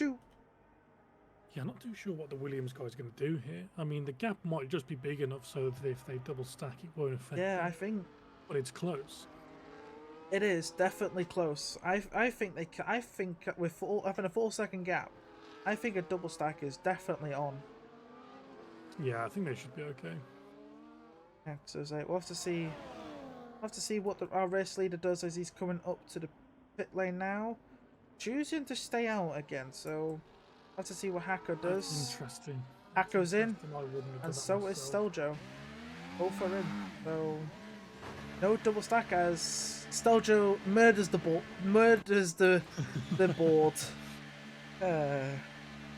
Yeah, I'm not too sure what the Williams guy is going to do here. I mean, the gap might just be big enough so that if they double stack, it won't affect Yeah, them. I think But it's close. it is definitely close. I think with having a 4-second gap, I think a double stack is definitely on. Yeah, I think they should be okay. Yeah, so we'll have to see. What our race leader does as he's coming up to the pit lane now, choosing to stay out again. So we'll have to see what Hacko does. That's interesting. Hacko's in, I wouldn't have done and that so is myself. Steljo. Both are in. So no double stack as Steljo murders the the board.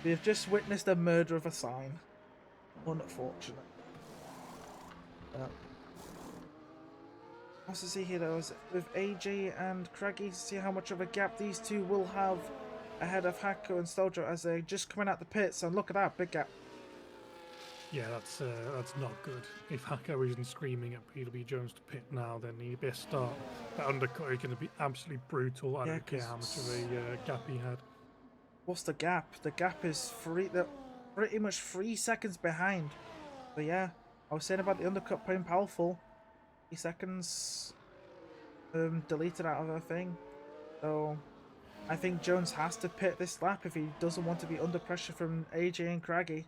We have just witnessed a murder of a sign. Unfortunate. Also see here though, is with AJ and Craggy, see how much of a gap these two will have ahead of Hacko and Steljo as they're just coming out the pits, and look at that, big gap. Yeah, that's not good. If Hacko isn't screaming at PW Jones to pit now, then he'd best start. That undercut is going to be absolutely brutal. I don't care how much of a gap he had. What's the gap? The gap is pretty much 3 seconds behind. But yeah, I was saying about the undercut playing powerful. 3 seconds deleted out of her thing. So I think Jones has to pit this lap if he doesn't want to be under pressure from AJ and Craggy.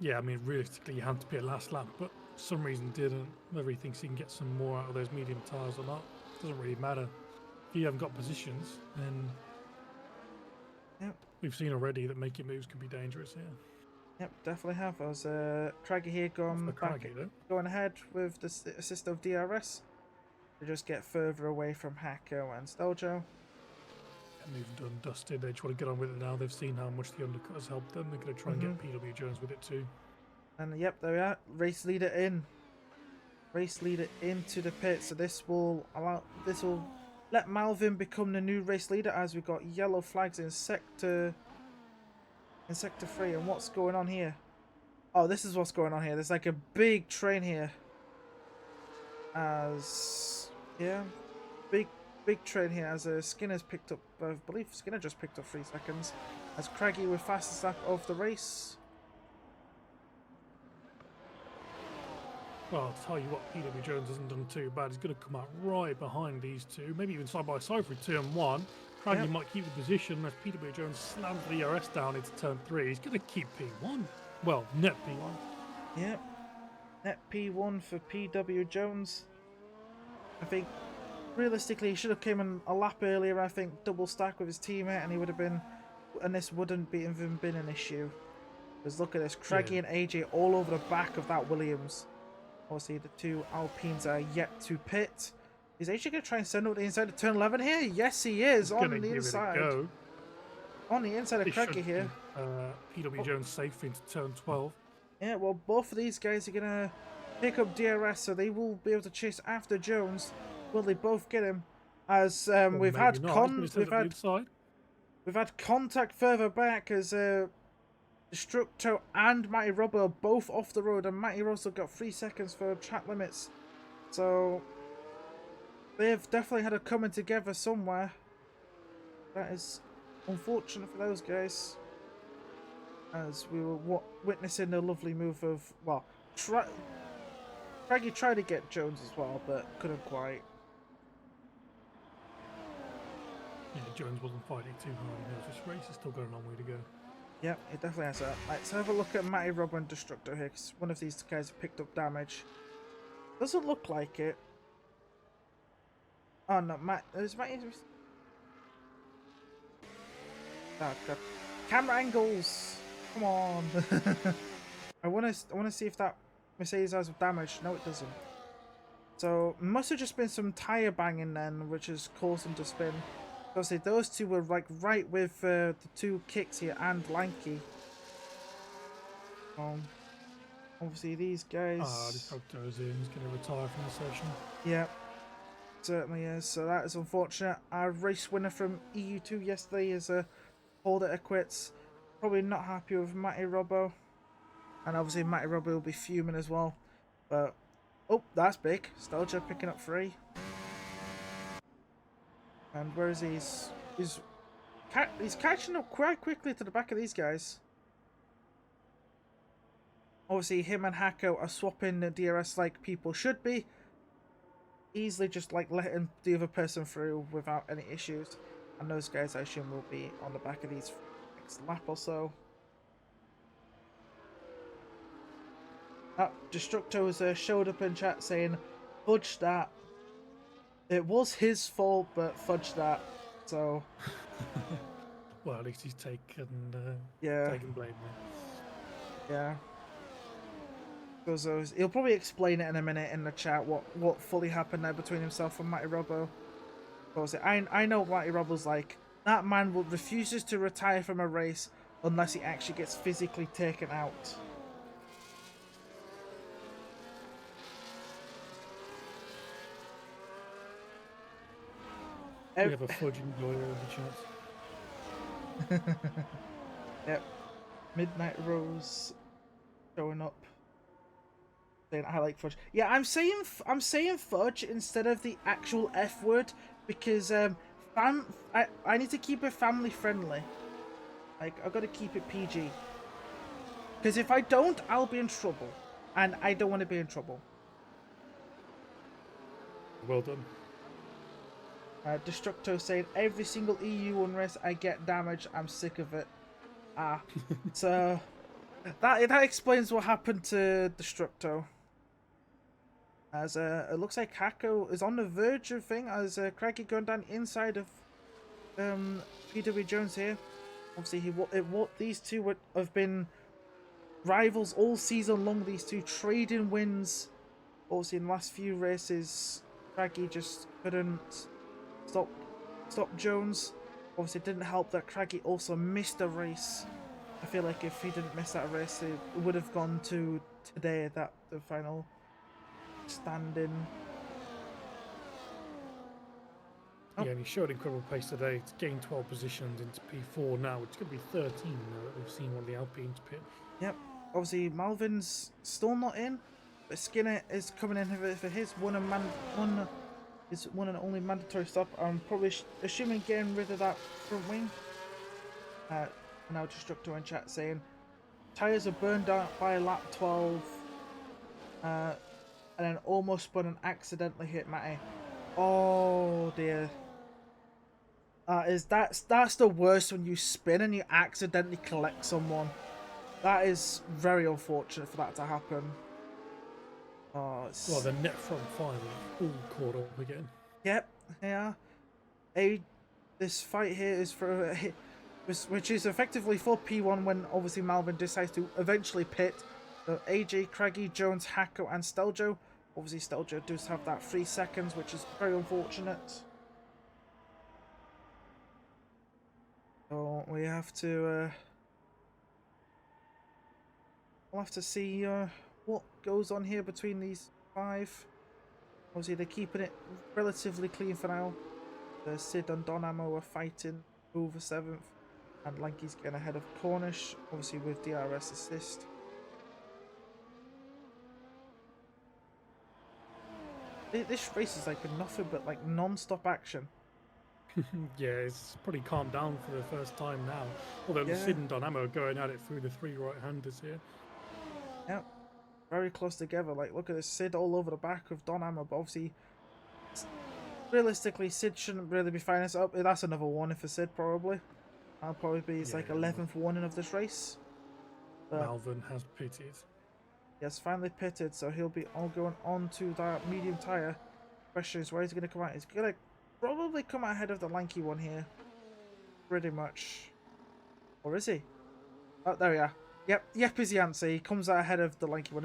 Yeah, I mean, realistically, you had to pit last lap, but for some reason didn't. Whether he thinks he can get some more out of those medium tyres or not, doesn't really matter. If you haven't got positions, then Yep. we've seen already that making moves can be dangerous here. Yep, definitely have. As Craggy here going ahead with the assist of DRS to just get further away from Hacko and Steljo. And they've done dusted. They just want to get on with it now. They've seen how much the undercut has helped them. They're going to try and get PW Jones with it too. And yep, there we are. Race leader in. Race leader into the pit. So this will let Malvin become the new race leader as we've got yellow flags in sector 3. And what's going on here? Oh, this is what's going on here. There's like a big train here. Big train here as Skinner's picked up, I believe Skinner just picked up 3 seconds. As Craggy with fastest lap of the race. Well, I'll tell you what, PW Jones hasn't done too bad. He's going to come out right behind these two, maybe even side by side for turn 1. Craggy might keep the position as PW Jones slams the DRS down into turn 3. He's going to keep P1. Well, net P1. Yep. Net P1 for PW Jones. I think realistically he should have came in a lap earlier, I think, double stack with his teammate, and he would have been, and this wouldn't be even been an issue. Because look at this, Craggy and AJ all over the back of that Williams. Obviously the 2 Alpines are yet to pit. Is AJ going to try and send out the inside of turn 11 here? Yes, he is. On the inside. On the inside of Craggy here. PW Jones safe into turn 12. Yeah, well, both of these guys are going to pick up DRS, so they will be able to chase after Jones. Will they both get him? As we've had contact further back as Destructo and Matty Robbo are both off the road, and Matty Russell got 3 seconds for track limits. So they've definitely had a coming together somewhere. That is unfortunate for those guys. As we were witnessing a lovely move of, well, Craigie tried to get Jones as well, but couldn't quite. Yeah, Jones wasn't fighting too hard. He knows this race has still got a long way to go. Yep, it definitely has that. Let's have a look at Matty Robbo and Destructo here, because one of these guys have picked up damage. Doesn't look like it. Oh no, is Matty... Oh, God. Camera angles! Come on! I want to see if that Mercedes has damage. No, it doesn't. So, must have just been some tyre banging then, which has caused them to spin. Obviously, those two were like right with the two kicks here and Lanky. Obviously, these guys. Ah, Destructo's in. He's going to retire from the session. Yeah, certainly is. So that is unfortunate. Our race winner from EU2 yesterday is called it a quits. Probably not happy with Matty Robbo, and obviously Matty Robbo will be fuming as well. But oh, that's big. Stelja picking up 3. And where is he? He's catching up quite quickly to the back of these guys. Obviously, him and Hacko are swapping the DRS like people should be. Easily just like letting the other person through without any issues. And those guys, I assume, will be on the back of these next lap or so. Destructo has showed up in chat saying, fudge that. It was his fault, but fudge that. So. Well, at least he's taken blame. Yeah. Because he'll probably explain it in a minute in the chat what fully happened there between himself and Matty Robbo. Because I know what Matty Robbo's like. That man refuses to retire from a race unless he actually gets physically taken out. We have a fudging lawyer in the chat. Yep. Midnight Rose showing up. Saying I like fudge. Yeah, I'm saying fudge instead of the actual F word because I need to keep it family friendly. Like I've got to keep it PG. Because if I don't, I'll be in trouble, and I don't want to be in trouble. Well done. Destructo saying every single EU1 race I get damage. I'm sick of it. So that explains what happened to Destructo. As it looks like Hacko is on the verge of thing as Craigie going down inside of PW Jones here. Obviously these two have been rivals all season long. These two trading wins. Obviously in the last few races, Craigie just couldn't stop Jones. Obviously it didn't help that Craigie also missed a race. I feel like if he didn't miss that race, it would have gone to today, the final standing. Yeah, and he showed incredible pace today. It's gained 12 positions into P4 now. It's going to be 13 now that we've seen one of the Alpines pit. Yep. Obviously Malvin's still not in, but Skinner is coming in for his one and only mandatory stop. I'm probably assuming getting rid of that front wing. Now Destructo in chat saying tyres are burned out by lap 12 and then almost spun and accidentally hit Matty. Oh dear. That's the worst when you spin and you accidentally collect someone. That is very unfortunate for that to happen. Well, the net front five are all caught up again. Yep, yeah. This fight here is for which is effectively for P1 when obviously Malvin decides to eventually pit. So AJ, Craigie, Jones, Hacko, and Steljo. Obviously Steljo does have that 3 seconds, which is very unfortunate. So we have to we'll have to see what goes on here between these 5. Obviously they're keeping it relatively clean for now. Sid and Donamo are fighting over 7th. And Lanky's getting ahead of Cornish, obviously with DRS assist. This race has like been nothing but like non-stop action. Yeah, it's probably calmed down for the first time now. Although Yeah. Sid and Dynamo going at it through the 3 right-handers here. Yep. Very close together. Like, look at this, Sid all over the back of Don Hammer, but obviously, realistically, Sid shouldn't really be fighting this up. That's another warning for Sid, probably. That'll probably be his, like, 11th warning of this race. But Malvern has pitted. he has finally pitted, so he'll be all going on to that medium tyre. Question is, where is he going to come out? He's going to probably come out ahead of the lanky one here. Pretty much. Or is he? Oh, there we are. Yep is the answer. He comes out ahead of the lanky one.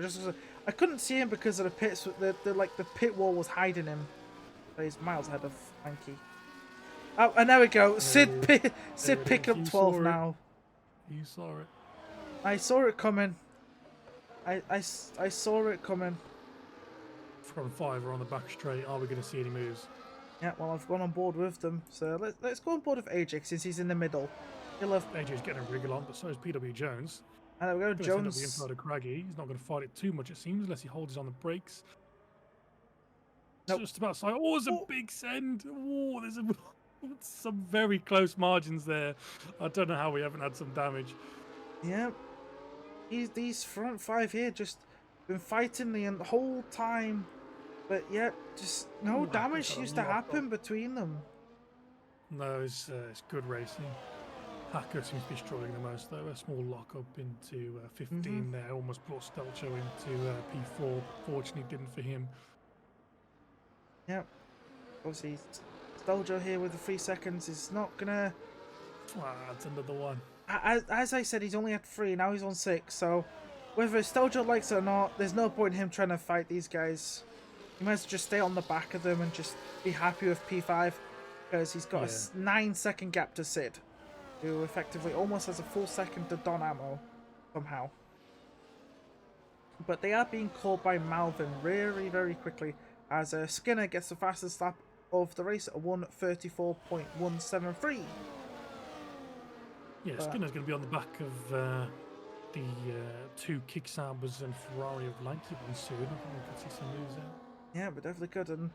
I couldn't see him because of the pits. The pit wall was hiding him. But he's miles ahead of lanky. Oh, and there we go. Sid pick up 12 now. You saw it. I saw it coming. I saw it coming. From 5 are on the back straight. Are we going to see any moves? Yeah, well, I've gone on board with them. So let's go on board with AJ since he's in the middle. He'll have... AJ's getting a wriggle on, but so is PW Jones. And there we go, Jones. The inside of Craggy. He's not going to fight it too much, it seems, unless he holds on the brakes. Nope. Just about side. Oh, there's a big send. Oh, there's some very close margins there. I don't know how we haven't had some damage. Yeah. These front 5 here just been fighting the whole time. But yeah, just no damage used to happen between them. No, it's good racing. Hacker seems to be struggling the most though. A small lock up into 15 there. Almost brought Stelcho into P4. Fortunately didn't for him. Yep. Obviously, Steljo here with the 3 seconds is not gonna... That's another one. As I said, he's only had 3, now he's on 6, so whether Steljo likes it or not, there's no point in him trying to fight these guys. He might as well just stay on the back of them and just be happy with P5, because he's got a 9-second gap to Sid, who effectively almost has a full second to Don Ammo, somehow. But they are being caught by Malvern very, very quickly, as Skinner gets the fastest lap of the race at 1:34.173. Yeah, Skinner's going to be on the back of the 2 Kicksabers and Ferrari of Lanky one soon. I think we could see some moves out. Yeah, but definitely could. And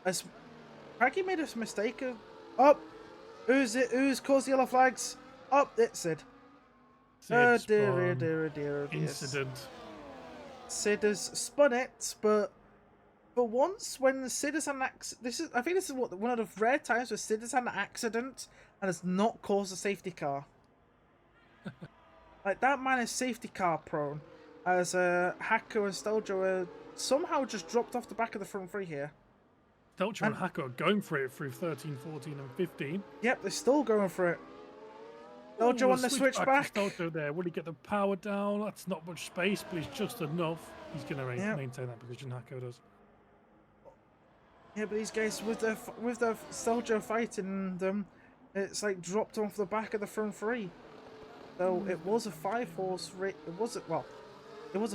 as Craggy made a mistake of... Oh! Who's caused the yellow flags? Oh, it's Sid. Oh dear. Incident. Sid has spun it, but for once, when Sid has had an accident... I think this is one of the rare times where Sid has had an accident and has not caused a safety car. Like, that man is safety car prone, as Hacker and Steljo are somehow just dropped off the back of the front 3 here. Stelcho and Hacker are going for it through 13, 14 and 15. Yep, they're still going for it. Steljo on the switchback. Steljo there. Will he get the power down? That's not much space, but it's just enough. He's going to maintain that position, Hacker does. Yeah, but these guys, with the Steljo fighting them, it's like dropped off the back of the front 3. So it was a 5-horse race. It was a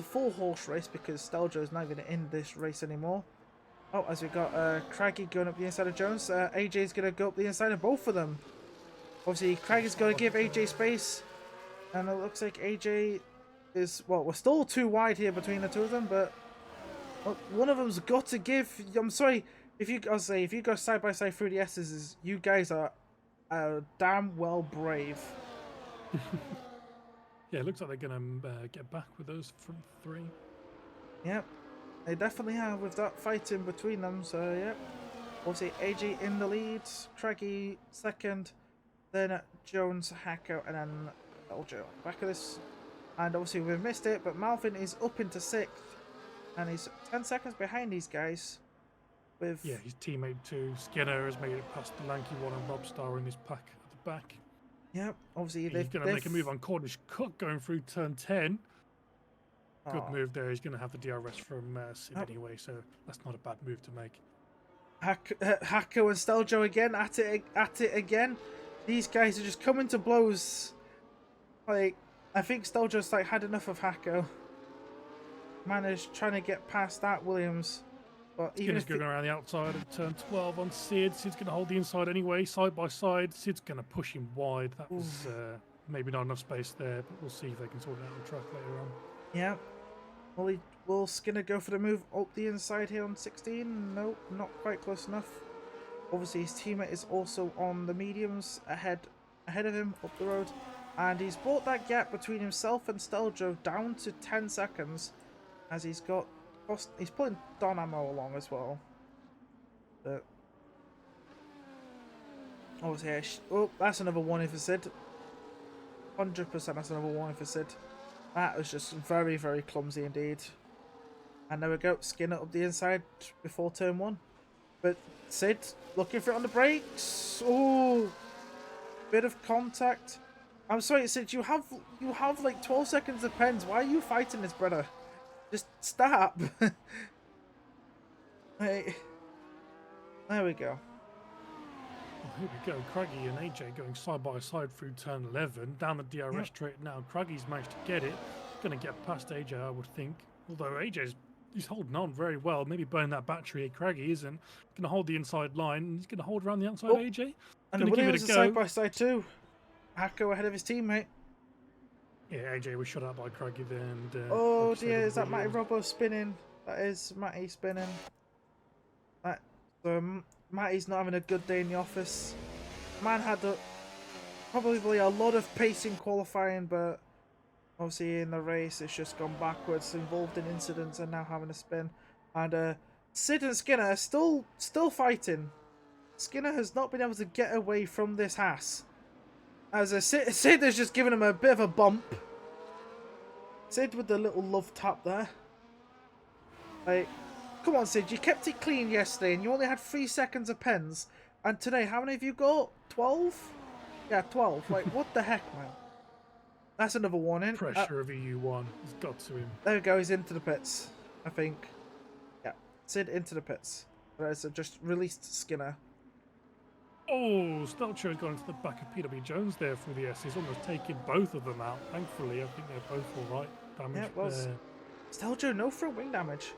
4-horse race because Steljo is not even in this race anymore. Oh, as we got Craggy going up the inside of Jones, AJ's going to go up the inside of both of them. Obviously, Craggy's going to give AJ space, and it looks like AJ is... Well, we're still too wide here between the 2 of them, but one of them's got to give... I'm sorry, if you go side by side through the S's, you guys are damn well brave. Yeah, it looks like they're going to get back with those front 3. Yep, they definitely have with that fight in between them, so yep. Obviously, AJ in the lead, Craggy second, then Jones, Hacker, and then Eljo back of this. And obviously we've missed it, but Malvin is up into 6th, and he's 10 seconds behind these guys. With his teammate too, Skinner, has made it past the lanky one and Rob Star in his pack at the back. Yep, obviously he's going to make a move on Cornish Cook going through turn 10. Good move there. He's going to have the DRS from Sid anyway, so that's not a bad move to make. Hacker and Steljo again at it again. These guys are just coming to blows. Like, I think Steljo's had enough of Hacker. Man is trying to get past that Williams. But even Skinner's if going around the outside of turn 12 on Sid. Sid's going to hold the inside anyway, side by side. Sid's going to push him wide. That was maybe not enough space there, but we'll see if they can sort it out on track later on. yeah. Will Skinner go for the move up the inside here on 16? Nope, not quite close enough. Obviously, his teammate is also on the mediums ahead of him up the road, and he's brought that gap between himself and Steljo down to 10 seconds, as he's putting Don Ammo along as well. But obviously, oh, that's another warning for Sid. 100% that's another warning for Sid. That was just very, very clumsy indeed. And there we go, Skinner up the inside before turn 1. But Sid looking for it on the brakes. Oh, bit of contact. I'm sorry, Sid. You have like 12 seconds of pens. Why are you fighting this, brother? Just stop. Hey, there we go. Oh, here we go. Craggy and AJ going side by side through turn 11 down the DRS straight now. Craggy's managed to get it. Going to get past AJ, I would think. Although he's holding on very well. Maybe burning that battery. Craggy isn't. Going to hold the inside line. He's going to hold around the outside of AJ. And the Williams is side by side too. Hacko ahead of his teammate. Yeah, AJ was shut out by Craggy then. And, oh dear, is that Matty Robbo spinning? That is Matty spinning. Matty's not having a good day in the office. Man had probably a lot of pace in qualifying, but obviously in the race it's just gone backwards, involved in incidents and now having a spin. And Sid and Skinner are still fighting. Skinner has not been able to get away from this Haas. As Sid has just given him a bit of a bump. Sid with the little love tap there. Like, come on, Sid, you kept it clean yesterday and you only had 3 seconds of pens. And today, how many have you got? 12? Yeah, 12. Like, what the heck, man? That's another warning. Pressure of EU1 has got to him. There we go, he's into the pits, I think. Yeah, Sid into the pits. Whereas I just released Skinner. Oh, Stelcho has gone into the back of PW Jones there through the S. He's almost taken both of them out. Thankfully, I think they're both all right. Damage Yeah, it was. Stelcho, no front wing damage.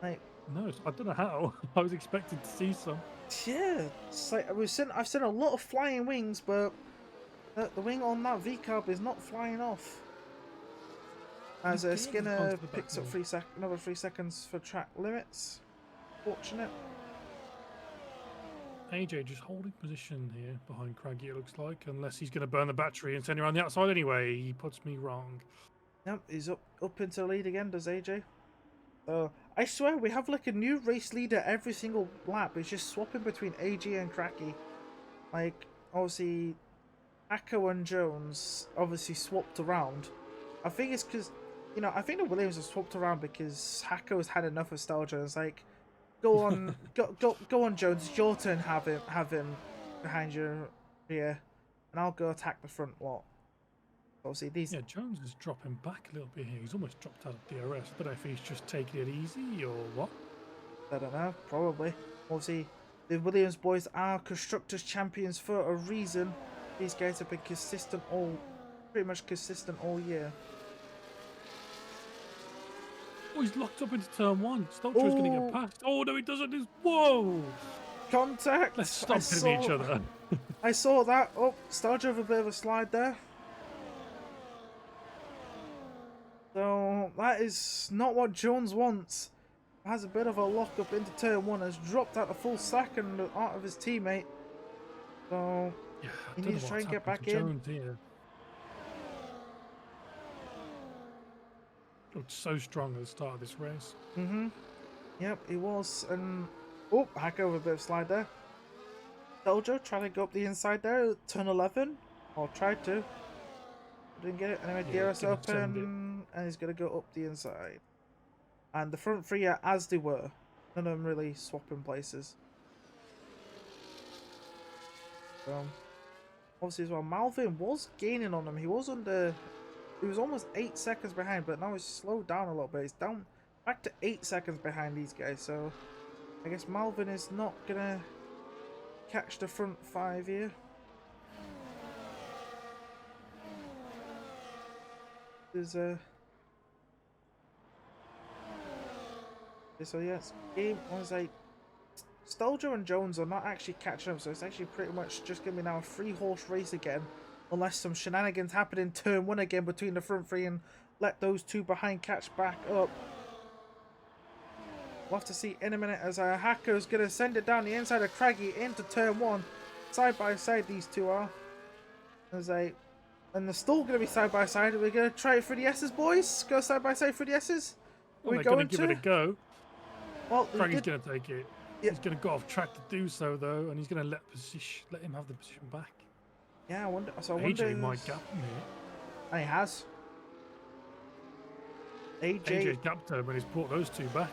Like, no, I don't know how. I was expecting to see some. Yeah, it's like I've seen a lot of flying wings, but the wing on that V-carb is not flying off. As Skinner picks up another 3 seconds for track limits. Fortunate. AJ just holding position here behind Craggy, it looks like, unless he's going to burn the battery and send you around the outside anyway. He puts me wrong. Yep, he's up into the lead again, does AJ. So, I swear, we have like a new race leader every single lap. It's just swapping between AJ and Cracky. Like, obviously, Akko and Jones obviously swapped around. I think it's because, I think the Williams have swapped around because Hacko's had enough of Steljo. It's like, go on, go on, Jones. It's your turn. Have him behind your rear, and I'll go attack the front lot. Obviously, these. Yeah, Jones is dropping back a little bit here. He's almost dropped out of DRS. I don't know if he's just taking it easy or what. I don't know. Probably. Obviously, the Williams boys are constructors champions for a reason. These guys have been pretty much consistent all year. Oh, he's locked up into turn 1. Stelcho's going to get past. Oh, no, he doesn't. Whoa! Contact! Let's stop hitting each other. I saw that. Oh, Steljo with a bit of a slide there. So, that is not what Jones wants. Has a bit of a lock up into turn 1. Has dropped out a full second out of his teammate. So, yeah, he needs to try and get back in. Jones here. Looked so strong at the start of this race. Yep, he was. And oh, Hacko with a bit of slide there. Steljo trying to go up the inside there, turn 11, or tried to. Didn't get it. Anyway, DRS open, and he's going to go up the inside. And the front three are as they were. None of them really swapping places. So, obviously as well, Malvin was gaining on him. He was almost 8 seconds behind, but now he's slowed down a little bit. He's down back to 8 seconds behind these guys. So, I guess Malvin is not going to catch the front 5 here. There's So yes, game was like Steljo and Jones are not actually catching up, so it's actually pretty much just gonna be now a 3-horse race again, unless some shenanigans happen in turn 1 again between the front 3 and let those 2 behind catch back up. We'll have to see in a minute as Hacker's gonna send it down the inside of Craggy into turn 1. Side by side these 2 are. As and they're still gonna be side by side. We're gonna try it for the S's, boys. Go side by side for the S's. Well, they're going to give it a go. Well, Craggy's going to take it. Yeah. He's going to go off track to do so, though, and he's going to let him have the position back. Yeah, I wonder. So AJ might gap him here. And he has. AJ's gapped him and he's brought those 2 back.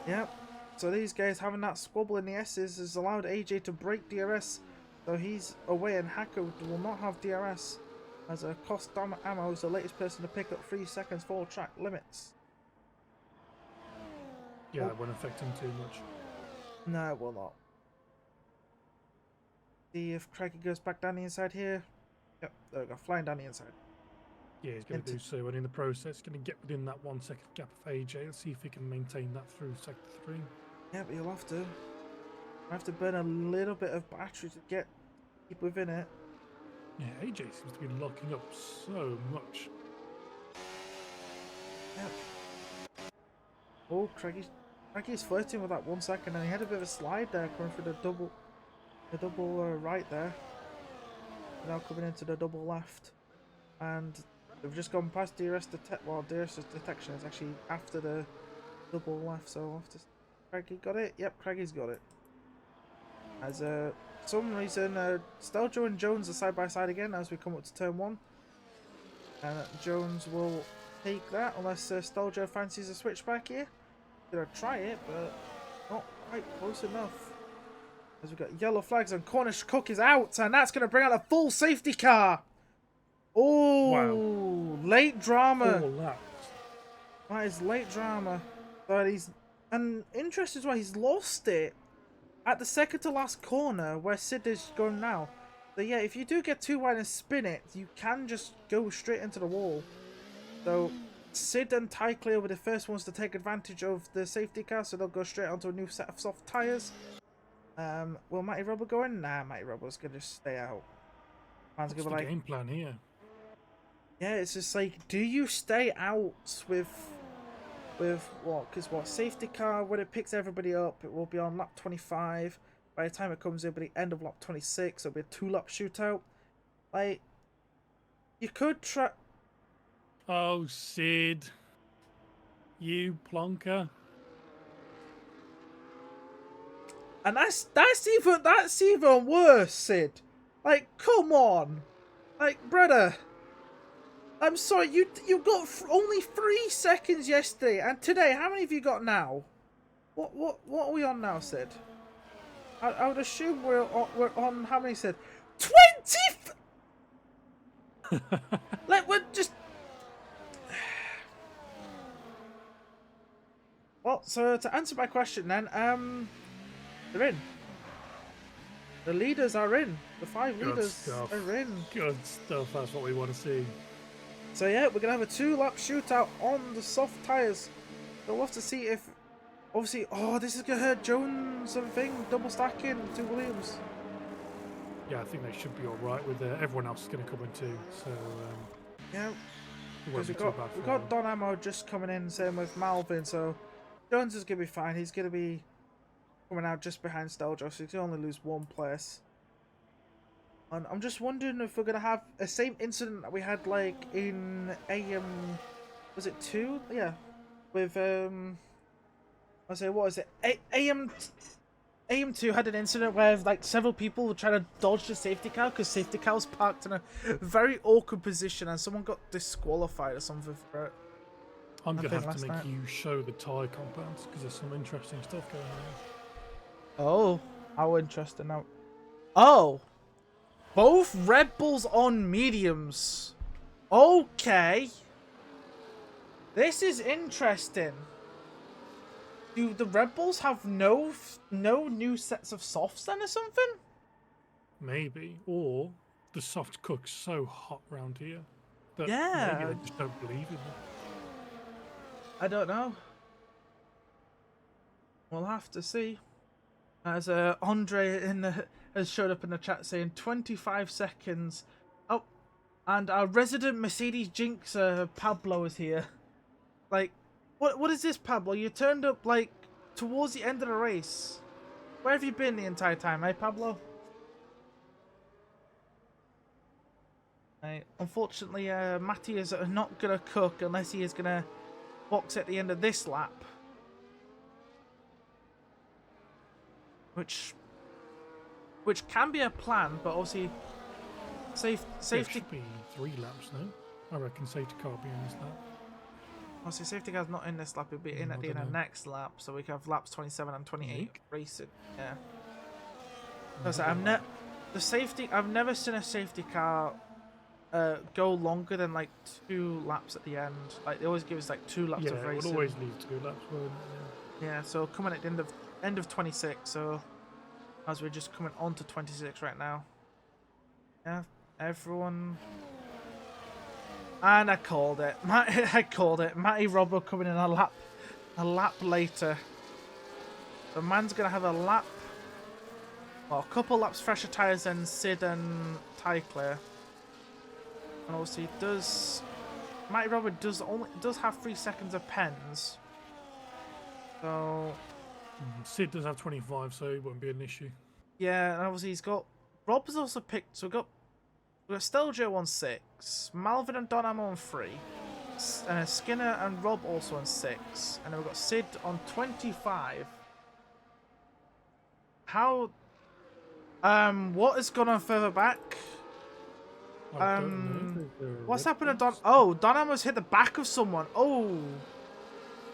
Yep. So these guys having that squabble in the S's has allowed AJ to break DRS. So he's away, and Hacker will not have DRS. As a cost ammo is the latest person to pick up 3 seconds for track limits. Yeah, that won't affect him too much. No, it will not. See if Craggy goes back down the inside here. Yep, there we go, flying down the inside. Yeah, he's going to do so, and in the process, going to get within that 1 second gap of AJ. Let's see if he can maintain that through sector 3. Yeah, but you'll have to. I have to burn a little bit of battery to keep within it. Yeah, AJ seems to be locking up so much. Yep. Oh, Craggy's flirting with that 1 second, and he had a bit of a slide there coming through the double right there. Now coming into the double left, and they've just gone past DRS DRS detection is actually after the double left, so after Craggy got it. Yep, Craggy's got it. As some reason, Steljo and Jones are side by side again as we come up to turn 1, and Jones will take that unless Steljo fancies a switchback here. Gonna try it, but not quite close enough. As we've got yellow flags and Cornish Cook is out, and that's gonna bring out a full safety car. Oh, wow. Late drama. That is late drama. But and interesting as well, he's lost it at the second to last corner where Sid is going now. So yeah, if you do get too wide and spin it, you can just go straight into the wall. So Sid and Ty Clear were the first ones to take advantage of the safety car, so they'll go straight onto a new set of soft tyres. Will Matty Rubber go in? Nah, Matty Rubber's gonna just stay out. What's the game plan here? Yeah, it's just like, do you stay out with what? Because what, safety car, when it picks everybody up, it will be on lap 25. By the time it comes in, by the end of lap 26, it'll be a 2-lap shootout. Like, you could try. Oh, Sid, you plonker. And that's even worse, Sid. Like, come on, like, brother. I'm sorry, you got only 3 seconds yesterday, and today, how many have you got now? What are we on now, Sid? I would assume we're on how many, Sid? 20. Like, we're just. Well, so to answer my question then, they're in. The leaders are in. The 5 leaders are in. Good stuff. That's what we want to see. So yeah, we're gonna have a 2-lap shootout on the soft tyres. So we'll have to see if, obviously, oh, this is gonna hurt Jones and thing, double stacking to Williams. Yeah, I think they should be all right with everyone else is gonna come in too. So yeah, because we got Don Ammo just coming in, same with Malvin. So Jones is gonna be fine. He's gonna be coming out just behind Steljo, so he can only lose 1 place. And I'm just wondering if we're going to have the same incident that we had, like, in was it 2? Yeah. With, I say, what is it? AM2 had an incident where, like, several people were trying to dodge the safety car because safety car was parked in a very awkward position and someone got disqualified or something for it. I'm going to have to make you show the tyre compounds because there's some interesting stuff going on. Oh, how interesting now. Oh! Both Red Bulls on mediums. Okay. This is interesting. Do the Red Bulls have no new sets of softs then or something? Maybe. Or the soft cook's so hot around here that yeah, maybe they just don't believe in it. I don't know. We'll have to see. As Andre has showed up in the chat saying 25 seconds. Oh, and our resident Mercedes Jinx Pablo is here. Like, what is this, Pablo? You turned up like towards the end of the race. Where have you been the entire time, eh, Pablo? Right. Unfortunately, Matty is not gonna cook unless he is gonna box at the end of this lap. Which can be a plan, but obviously safety. It should be 3 laps, no? I reckon safety car will be in this lap. Obviously, safety car's not in this lap. It'll be in at the end of next lap, so we can have laps 27 and 28 racing. Yeah. I've never seen a safety car go longer than like 2 laps at the end. Like they always give us like 2 laps of racing. Yeah, it would always leave 2 laps, won't it? Yeah, so coming at the end of 26, so as we're just coming on to 26 right now. Yeah, everyone. And I called it. I called it. Matty Robbo coming in a lap later. The man's gonna have a couple laps fresher tires than Sid and Tyclair. And obviously, Matty Robbo does have 3 seconds of pens. So Sid does have 25, so it won't be an issue. yeah, and obviously he's got Rob's also picked. So we've got Stelgio on 6, Malvin and Donham on 3, and Skinner and Rob also on 6, and then we've got Sid on 25. How? What has gone on further back? What's happened to Don? Oh, Donham has hit the back of someone. Oh,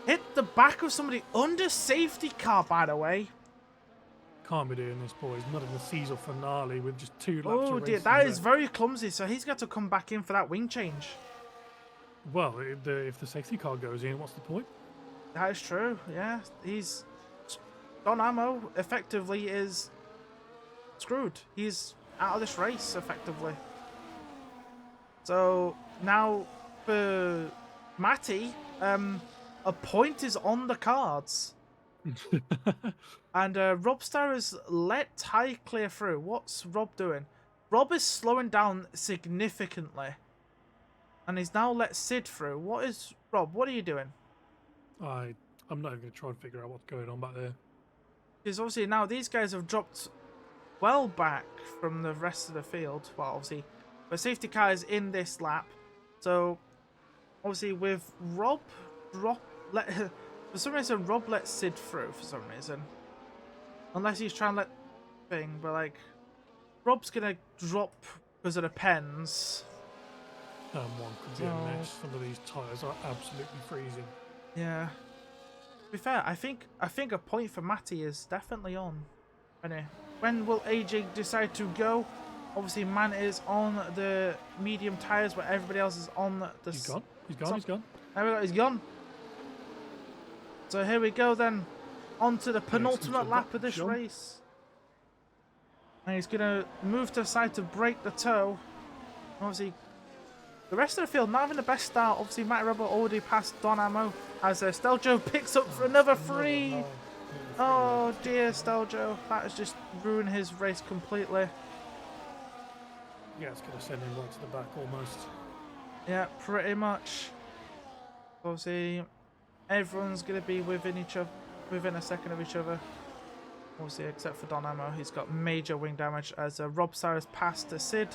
hit the back of somebody under safety car, by the way. Can't be doing this, boys. Not in the season finale with just 2 laps. Oh dear, that is very clumsy. So he's got to come back in for that wing change. Well, if the safety car goes in, what's the point? That is true. Yeah, Don Ammo effectively is screwed. He's out of this race effectively. So now for Matty, a point is on the cards. And Rob Star has let Ty clear through. What's Rob doing? Rob is slowing down significantly. And he's now let Sid through. Rob, what are you doing? I'm not even going to try and figure out what's going on back there. Because obviously now these guys have dropped well back from the rest of the field. Well, obviously, the safety car is in this lap. So, obviously with Rob for some reason, Rob let Sid through for some reason. Unless he's trying to let thing, but like, Rob's gonna drop because of the pens. One could be a mess. Some of these tyres are absolutely freezing. Yeah. To be fair, I think a point for Matty is definitely on. Anyway, when will AJ decide to go? Obviously, Man is on the medium tyres, where everybody else is on the. He's gone. He's gone. There we go. He's gone. So here we go then, on to the penultimate lap of this race. And he's going to move to the side to break the toe. Obviously, the rest of the field not having the best start. Obviously, Matty Rebel already passed Don Ammo as Stelgio picks up for another 3. Oh dear, Stelgio. That has just ruined his race completely. Yeah, it's going to send him right to the back almost. Yeah, pretty much. Obviously, everyone's going to be within a second of each other. Obviously, except for Don Ammo. He's got major wing damage as Rob Cyrus passed to Sid.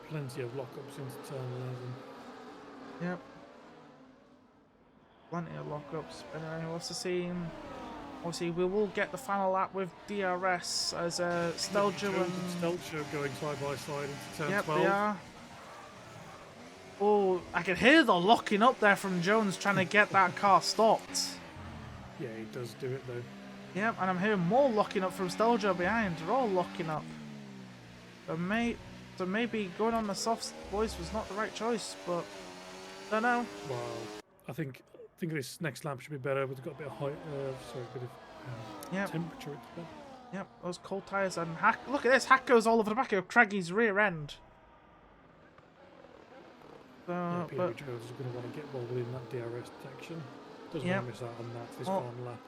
Plenty of lockups into turn 11. Yep. Plenty of lockups. But anyway, what's the scene? Obviously, we will get the final lap with DRS as Stelgio and Stelgio going side by side into turn 12. They are. Oh, I can hear the locking up there from Jones trying to get that car stopped. Yeah, he does do it though. Yep, and I'm hearing more locking up from Stelgio behind. They're all locking up. So maybe going on the soft voice was not the right choice, but don't know. Well, I think this next lap should be better. We've got a bit of height, a bit of temperature. It's better. Yep, those cold tyres and look at this. Hack goes all over the back of Craggy's rear end. Yeah, But PB Jones is going to want to get well within that DRS section. Doesn't yeah, want to miss out on that this well, final lap.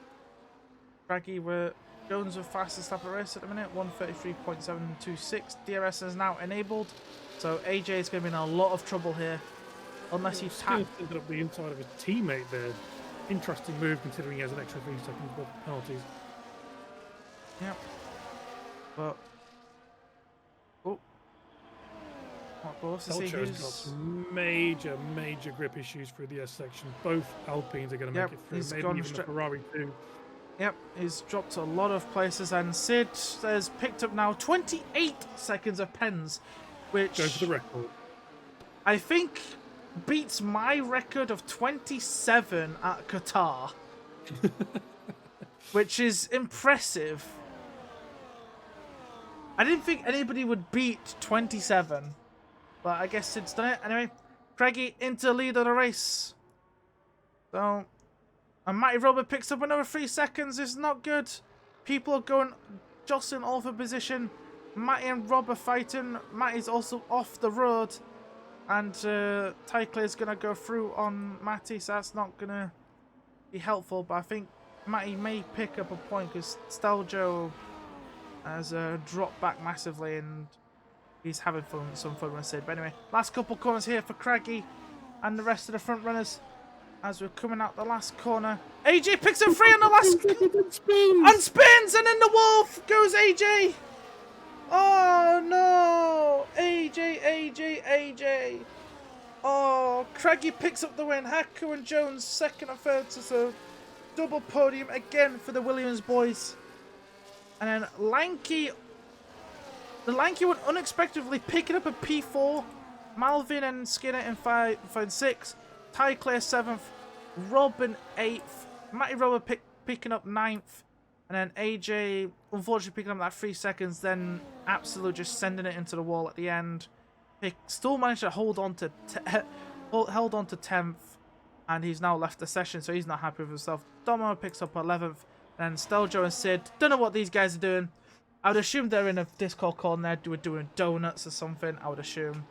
Craggy were Jones were fastest lap of the race at the minute, 1:33.726. DRS is now enabled, so AJ is going to be in a lot of trouble here, unless he tap. Ended up the inside of his teammate there. Interesting move considering he has an extra 3 seconds worth of penalties. Yep. But oh, what goes to see Elcho's who's. got some major grip issues through the S section. Both Alpines are going to Yep, make it through. he's Maybe gone even the Ferrari too. Yep, he's dropped a lot of places, and Sid has picked up now 28 seconds of pens, which Go for the record. I think beats my record of 27 at Qatar, which is impressive. I didn't think anybody would beat 27, but I guess Sid's done it. Anyway, Craigie into the lead of the race. So, and Matty Robert picks up another 3 seconds. It's not good. People are going, jostling all for position. Matty and Rob are fighting. Matty's also off the road. And Tycler's going to go through on Matty, so that's not going to be helpful. But I think Matty may pick up a point because Steljo has dropped back massively and he's having some fun with Sid. But anyway, last couple corners here for Craggy and the rest of the front runners as we're coming out the last corner. AJ picks up 3 on the last and spins, and in the wall goes AJ. Oh no! AJ. Oh, Craggy picks up the win. Hacker and Jones second and third, so double podium again for the Williams boys. And then the Lanky one unexpectedly picking up a P4. Malvin and Skinner in 5 and 6. Ty Clare 7th. Robin 8th. Matty Robert picking up 9th. And then AJ, unfortunately, picking up that 3 seconds, then Absolute just sending it into the wall at the end. Still managed to hold on to 10th, and he's now left the session, so he's not happy with himself. Domo picks up 11th, and Steljo and Sid, don't know what these guys are doing. I would assume they're in a Discord call and they're doing donuts or something, I would assume.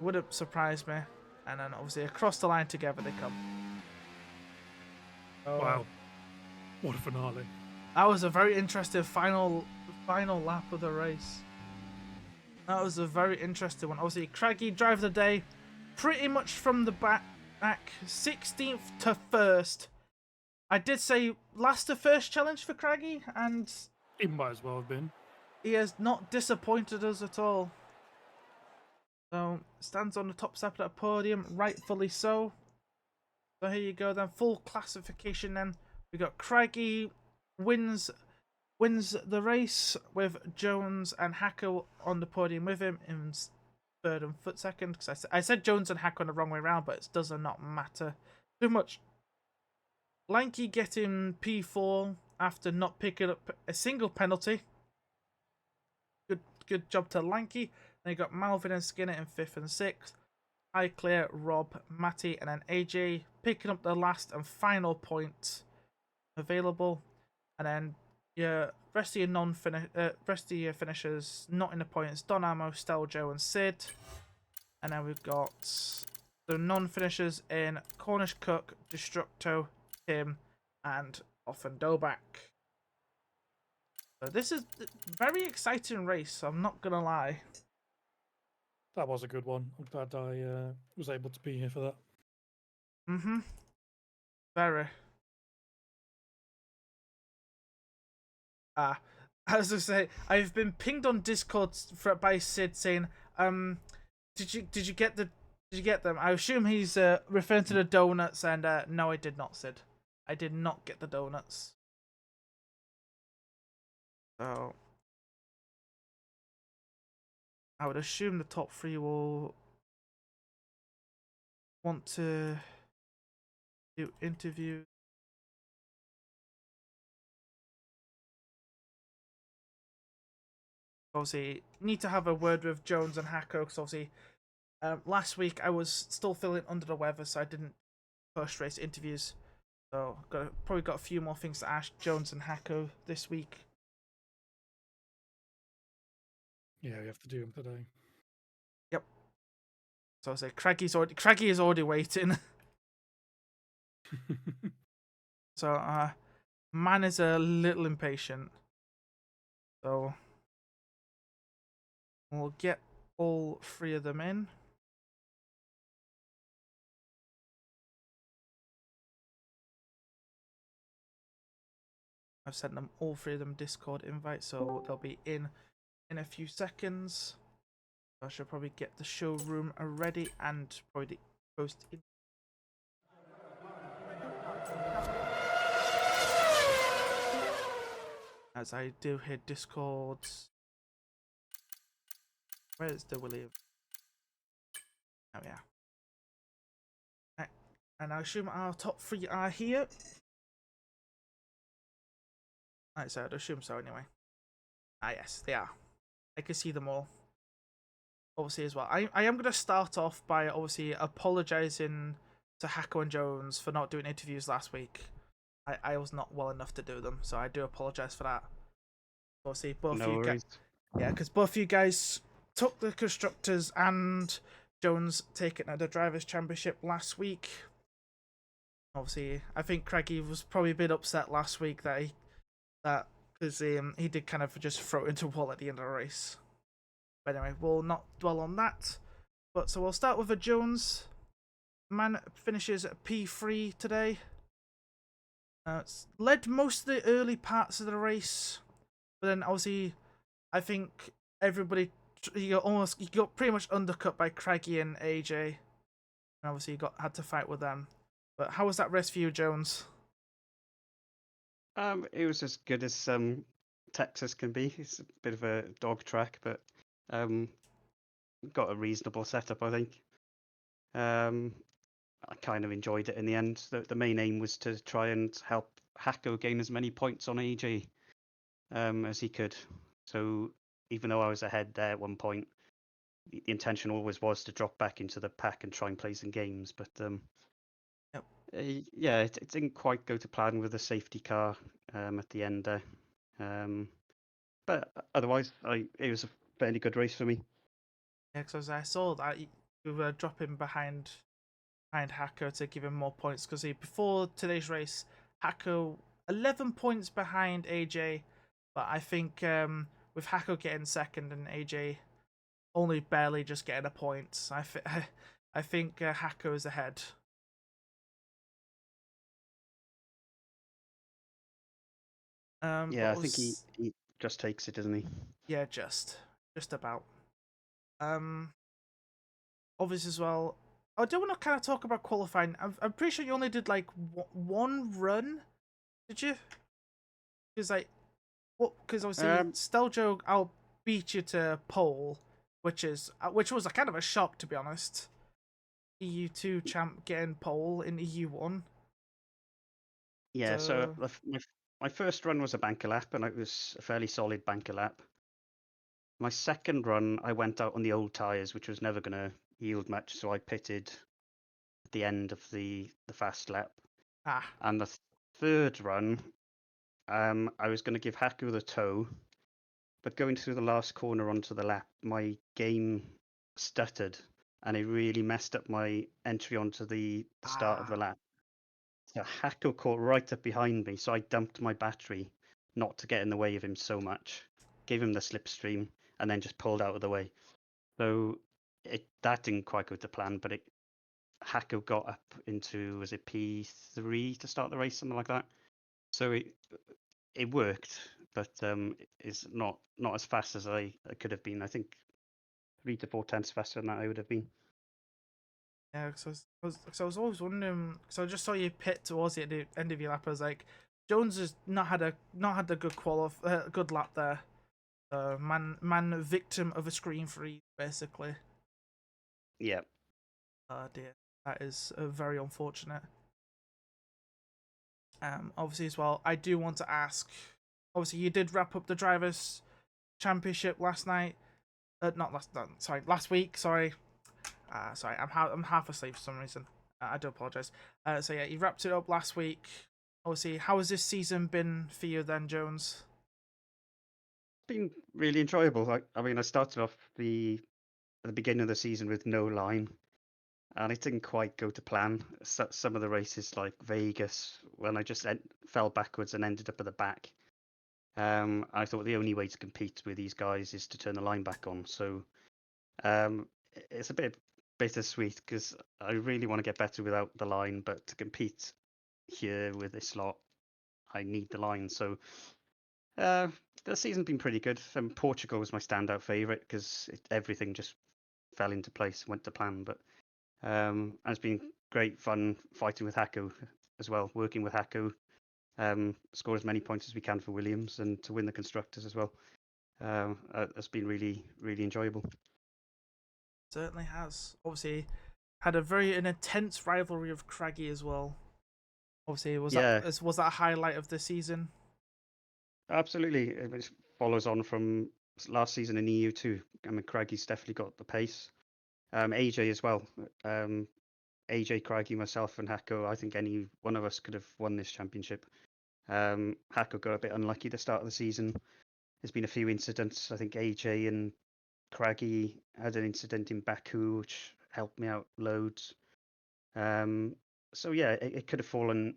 Wouldn't surprise me. And then obviously across the line together they come. Oh. Wow. What a finale. That was a very interesting final lap of the race. That was a very interesting one. Obviously, Craggy driver of the day, pretty much from the back, 16th to 1st. I did say last to first challenge for Craggy, and It might as well have been. he has not disappointed us at all. So, stands on the top step of that podium, rightfully so. So here you go then, full classification then. We got Craggy wins the race with Jones and Hacker on the podium with him in 3rd and 2nd. Because I said Jones and Hacker on the wrong way around, but it does not matter too much. Lanky getting P4 after not picking up a single penalty. Good job to Lanky. Then you got Malvin and Skinner in 5th and 6th. Highclere, Rob, Matty, and then AJ picking up the last and final point available. And then rest of your finishers not in the points: Don Amo, Steljo, and Sid. And then we've got the non-finishers in Cornish Cook, Destructo, Tim, and Offendobak. So this is a very exciting race, I'm not gonna lie. That was a good one. I'm glad I was able to be here for that. Very. As I say, I've been pinged on Discord by Sid saying, did you get them? I assume he's referring to the donuts, and no, I did not, Sid. I did not get the donuts. So I would assume the top 3 will want to do interviews. Obviously, need to have a word with Jones and Hacker, because obviously last week I was still feeling under the weather, so I didn't push race interviews. So probably got a few more things to ask Jones and Hacker this week. Yeah, we have to do them today. Yep. So I say Craggy is already waiting. So man is a little impatient. So we'll get all 3 of them in. I've sent them all 3 of them Discord invites, so they'll be in a few seconds. I should probably get the showroom ready and probably post in. As I do hear Discords. Where's the William? Oh yeah. Right. And I assume our top 3 are here. Right, so I'd assume so anyway. Ah yes, they are. I can see them all. Obviously as well. I am going to start off by obviously apologising to Hacko and Jones for not doing interviews last week. I was not well enough to do them, so I do apologise for that. Obviously, both of you guys, yeah, because both of you guys took the constructors and Jones taken at the drivers' championship last week. Obviously, I think Craigie was probably a bit upset last week that because he did kind of just throw it into a wall at the end of the race. But anyway, we'll not dwell on that. But so we'll start with a Jones. Man finishes at P3 today. Led most of the early parts of the race, but then obviously, I think everybody he got pretty much undercut by Craigie and AJ, and obviously had to fight with them. But how was that race for you, Jones? It was as good as Texas can be. It's a bit of a dog track, but got a reasonable setup, I think. I kind of enjoyed it in the end. The main aim was to try and help Hacko gain as many points on AJ as he could. So even though I was ahead there at one point, the intention always was to drop back into the pack and try and play some games. But yeah, it didn't quite go to plan with the safety car at the end there. But otherwise, it was a fairly good race for me. Yeah, because I saw that you were dropping behind Hacko to give him more points, because before today's race, Hacko 11 points behind AJ, but I think with Hacko getting second and AJ only barely just getting a point, I think Hacko is ahead. Yeah, I think he just takes it, doesn't he? Yeah, just about. Obviously as well, I do want to kind of talk about qualifying. I'm pretty sure you only did like one run, did you? Because because obviously Steljo outbeat you to pole, which was a kind of a shock, to be honest. EU2 champ getting pole in EU1. Yeah, so my first run was a banker lap, and it was a fairly solid banker lap. My second run, I went out on the old tyres, which was never going to yield much, so I pitted at the end of the fast lap. And the third run, I was going to give Haku the tow, but going through the last corner onto the lap, my game stuttered, and it really messed up my entry onto the start of the lap. So Haku caught right up behind me, so I dumped my battery, not to get in the way of him so much. Gave him the slipstream, and then just pulled out of the way. So that didn't quite go to plan, but Haku got up into, was it P3 to start the race, something like that. So it worked, but it's not as fast as I could have been. I think 3 to 4 tenths faster than that I would have been. Yeah, because I was always wondering, because I just saw you pit towards the end of your lap. I was like, Jones has not had a good lap there. Man, victim of a screen freeze, basically. Yeah. Oh dear, that is very unfortunate. Obviously as well, I do want to ask. Obviously, you did wrap up the drivers' championship last night. Last week. Sorry, I'm half asleep for some reason. I do apologize. So yeah, you wrapped it up last week. Obviously, how has this season been for you then, Jones? Been really enjoyable. I mean, I started off at the beginning of the season with no line, and it didn't quite go to plan. Some of the races, like Vegas, when I just fell backwards and ended up at the back. I thought the only way to compete with these guys is to turn the line back on. So it's a bit bittersweet because I really want to get better without the line, but to compete here with this lot, I need the line. So the season's been pretty good. Portugal was my standout favourite because everything just fell into place, went to plan. But it's been great fun fighting with Hako as well, working with Hako. Score as many points as we can for Williams and to win the constructors as well. It's been really, really enjoyable. Certainly has. Obviously, had an intense rivalry with Craggy as well. Obviously, was that a highlight of the season? Absolutely, it follows on from last season in EU2. I mean, Craggy's definitely got the pace. AJ as well. AJ, Craggy, myself, and Hako. I think any one of us could have won this championship. Hako got a bit unlucky at the start of the season. There's been a few incidents. I think AJ and Craggy had an incident in Baku, which helped me out loads. So yeah, it could have fallen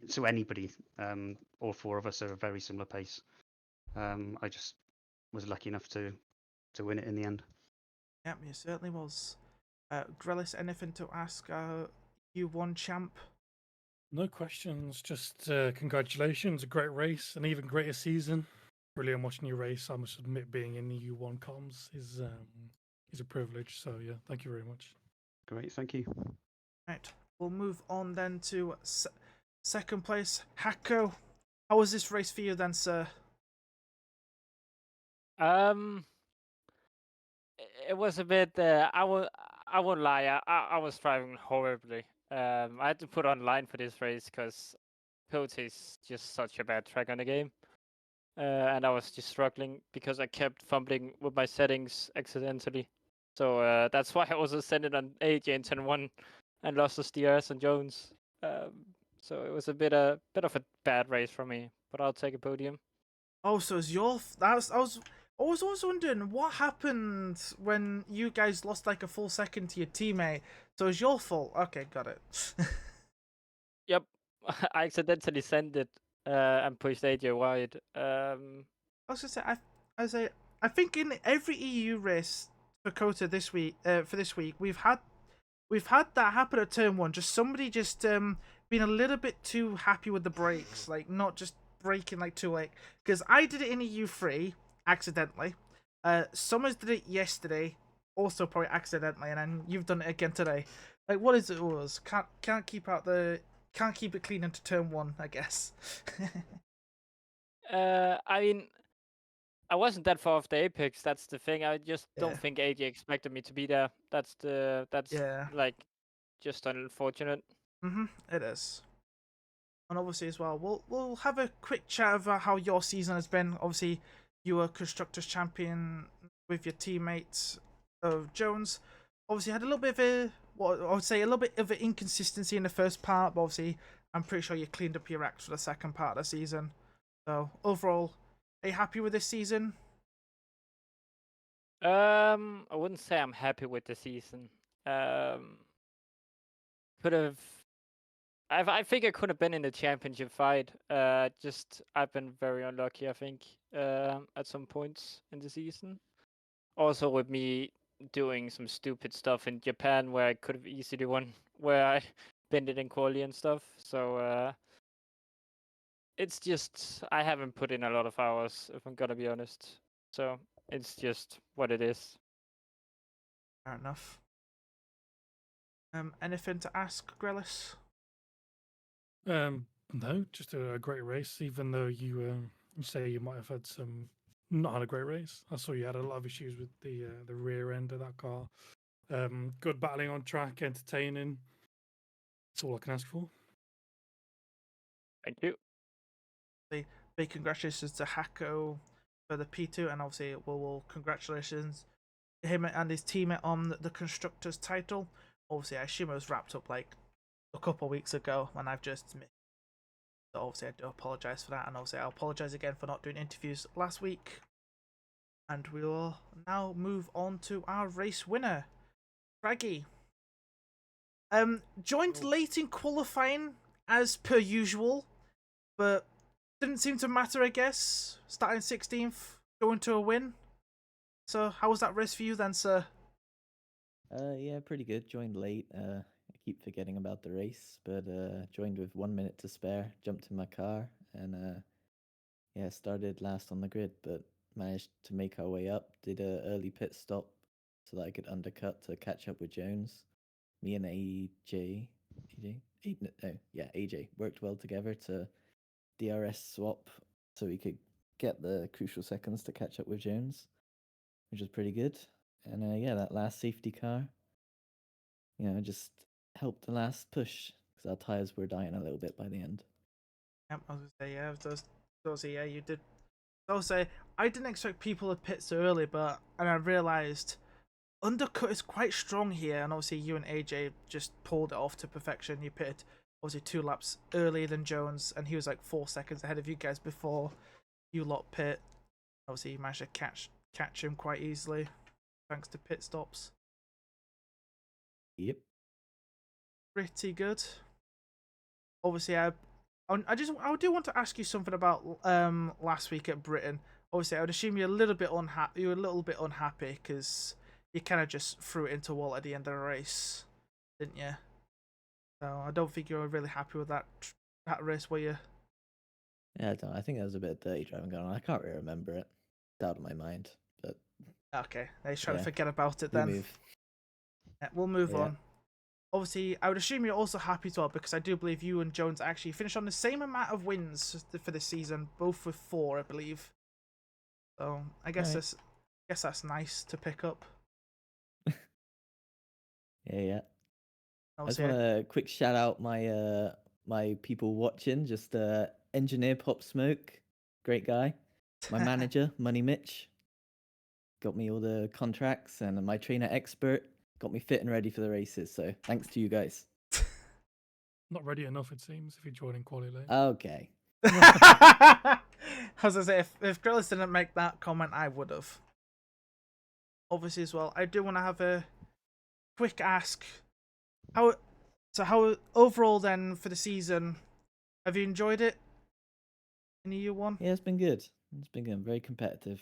to anybody. All four of us are a very similar pace. I just was lucky enough to win it in the end. Yep, you certainly was. Grelis, anything to ask EU1 champ? No questions. Just congratulations, a great race, an even greater season. Brilliant watching your race. I must admit, being in the EU1 comms is a privilege. So yeah, thank you very much. Great, thank you. Right, we'll move on then to second place, Hako. How was this race for you then, sir? It was a bit. I won't lie. I was driving horribly. I had to put on line for this race because Cote is just such a bad track on the game, and I was just struggling because I kept fumbling with my settings accidentally. So that's why I also sent it on AJ in turn 1 and lost the DRS on Jones. So it was a bit of a bad race for me, but I'll take a podium. Oh, so it's your. I was always wondering what happened when you guys lost like a full second to your teammate. So it's your fault. Okay, got it. Yep, I accidentally sent it and pushed AJ wide. I was gonna say, I think in every EU race for Kota this week, we've had that happen at turn 1. Just somebody just being a little bit too happy with the brakes, like not just braking like too late. Because I did it in EU3 accidentally. Summers did it yesterday, also probably accidentally, and then you've done it again today. Like, what is it was? Can't keep it clean into turn 1, I guess. I mean, I wasn't that far off the apex. That's the thing. I just Yeah. don't think AJ expected me to be there. That's Yeah. like just unfortunate. It is. And obviously as well, we'll have a quick chat about how your season has been. Obviously, you were constructors champion with your teammates of Jones. Obviously, had a little bit of a little bit of an inconsistency in the first part, but obviously, I'm pretty sure you cleaned up your act for the second part of the season. So overall, are you happy with this season? I wouldn't say I'm happy with the season. Could have. I think I could have been in the championship fight. Just I've been very unlucky. I think at some points in the season. Also with me doing some stupid stuff in Japan where I could have easily won, where I bended in quali and stuff. So it's just I haven't put in a lot of hours, if I'm gonna be honest. So it's just what it is. Fair enough. Anything to ask, Grelis? No, just a great race. Even though you say you might have had not had a great race. I saw you had a lot of issues with the rear end of that car. Good battling on track, entertaining. That's all I can ask for. Thank you. Big congratulations to Hako for the P2, and obviously, congratulations to him and his teammate on the constructors title. Obviously, I assume it was wrapped up like a couple of weeks ago, and I've just missed. So obviously, I do apologise for that, and obviously, I'll apologise again for not doing interviews last week. And we will now move on to our race winner, Craggy. Joined late in qualifying as per usual, but didn't seem to matter, I guess. Starting 16th, going to a win. So how was that race for you then, sir? Yeah, pretty good. Joined late. I keep forgetting about the race, but joined with 1 minute to spare. Jumped in my car and yeah, started last on the grid, but managed to make our way up. Did a early pit stop so that I could undercut to catch up with Jones. Me and AJ worked well together to DRS swap so we could get the crucial seconds to catch up with Jones, which was pretty good. And yeah, that last safety car, just helped the last push because our tires were dying a little bit by the end. Yep, I was gonna say, yeah, those yeah, you did. I'll say I didn't expect people to pit so early, and I realised undercut is quite strong here, and obviously you and AJ just pulled it off to perfection. You pitted obviously 2 laps earlier than Jones, and he was like 4 seconds ahead of you guys before you lot pit. Obviously you managed to catch him quite easily thanks to pit stops. Yep. Pretty good. Obviously I do want to ask you something about last week at Britain. Obviously I would assume you're a little bit unhappy because you kind of just threw it into a wall at the end of the race, didn't you? So I don't think you were really happy with that race, were you? Yeah, I think there was a bit of dirty driving going on. I can't really remember it. It's out of my mind. But Okay, let's try to forget about it we then. move. Yeah, we'll move on. Obviously, I would assume you're also happy as well because I do believe you and Jones actually finished on the same amount of wins for this season, both with 4, I believe. So I guess that's nice to pick up. Yeah. I just Obviously, want to quick shout out my my people watching. Just engineer Pop Smoke, great guy. My manager Money Mitch got me all the contracts, and my trainer Expert got me fit and ready for the races. So thanks to you guys. Not ready enough, it seems, if you're joining quali late. Okay. As I say, if Grillis didn't make that comment, I would have. Obviously, as well, I do want to have a quick ask. How overall then for the season? Have you enjoyed it in EU1? Yeah, it's been good. It's been good. Very competitive.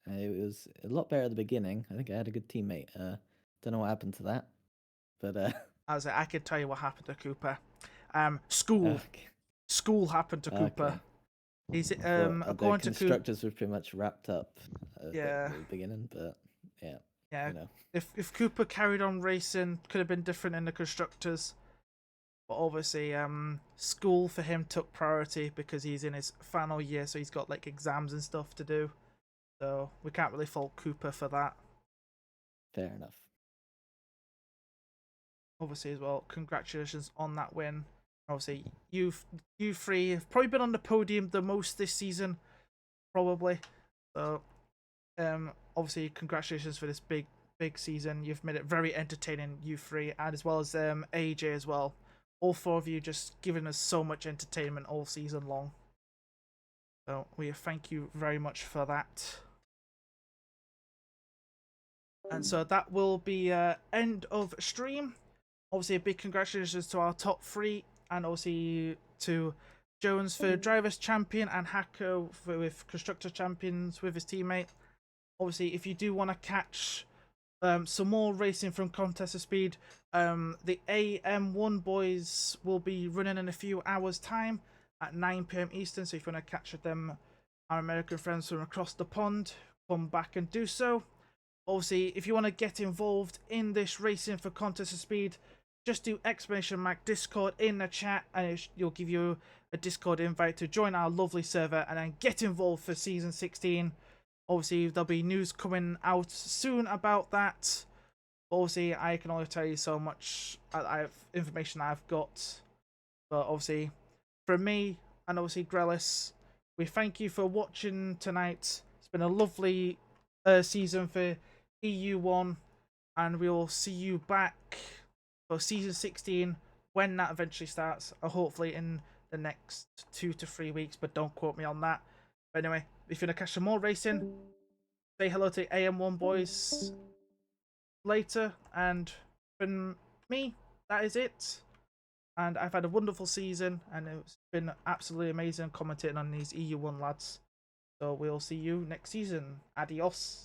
It was a lot better at the beginning. I think I had a good teammate. Don't know what happened to that, but I could tell you what happened to Cooper. School happened to Cooper. Okay. He's the according to constructors were pretty much wrapped up at the beginning, but yeah. If Cooper carried on racing, could have been different in the constructors. But obviously, school for him took priority because he's in his final year, so he's got like exams and stuff to do. So we can't really fault Cooper for that. Fair enough. Obviously, as well, congratulations on that win. Obviously, you three have probably been on the podium the most this season, probably. So, obviously, congratulations for this big season. You've made it very entertaining, you three, and as well as AJ as well. All 4 of you just giving us so much entertainment all season long. So we thank you very much for that. And so that will be end of stream. Obviously, a big congratulations to our top 3, and obviously to Jones for Drivers Champion and Hacko with Constructor Champions with his teammate. Obviously, if you do want to catch some more racing from Contest of Speed, the AM1 boys will be running in a few hours' time at 9 PM Eastern, so if you want to catch them, our American friends from across the pond, come back and do so. Obviously, if you want to get involved in this racing for Contest of Speed, just do !Discord in the chat, and you'll give you a Discord invite to join our lovely server and then get involved for Season 16. Obviously, there'll be news coming out soon about that. Obviously, I can only tell you so much information I've got. But obviously, from me and obviously Grellis, we thank you for watching tonight. It's been a lovely season for EU1, and we'll see you back for Season 16 when that eventually starts, hopefully in the next 2 to 3 weeks, but don't quote me on that. But anyway, if you want to catch some more racing, say hello to AM1 boys later, and from me, that is it. And I've had a wonderful season, and it's been absolutely amazing commentating on these EU1 lads. So we'll see you next season. Adios.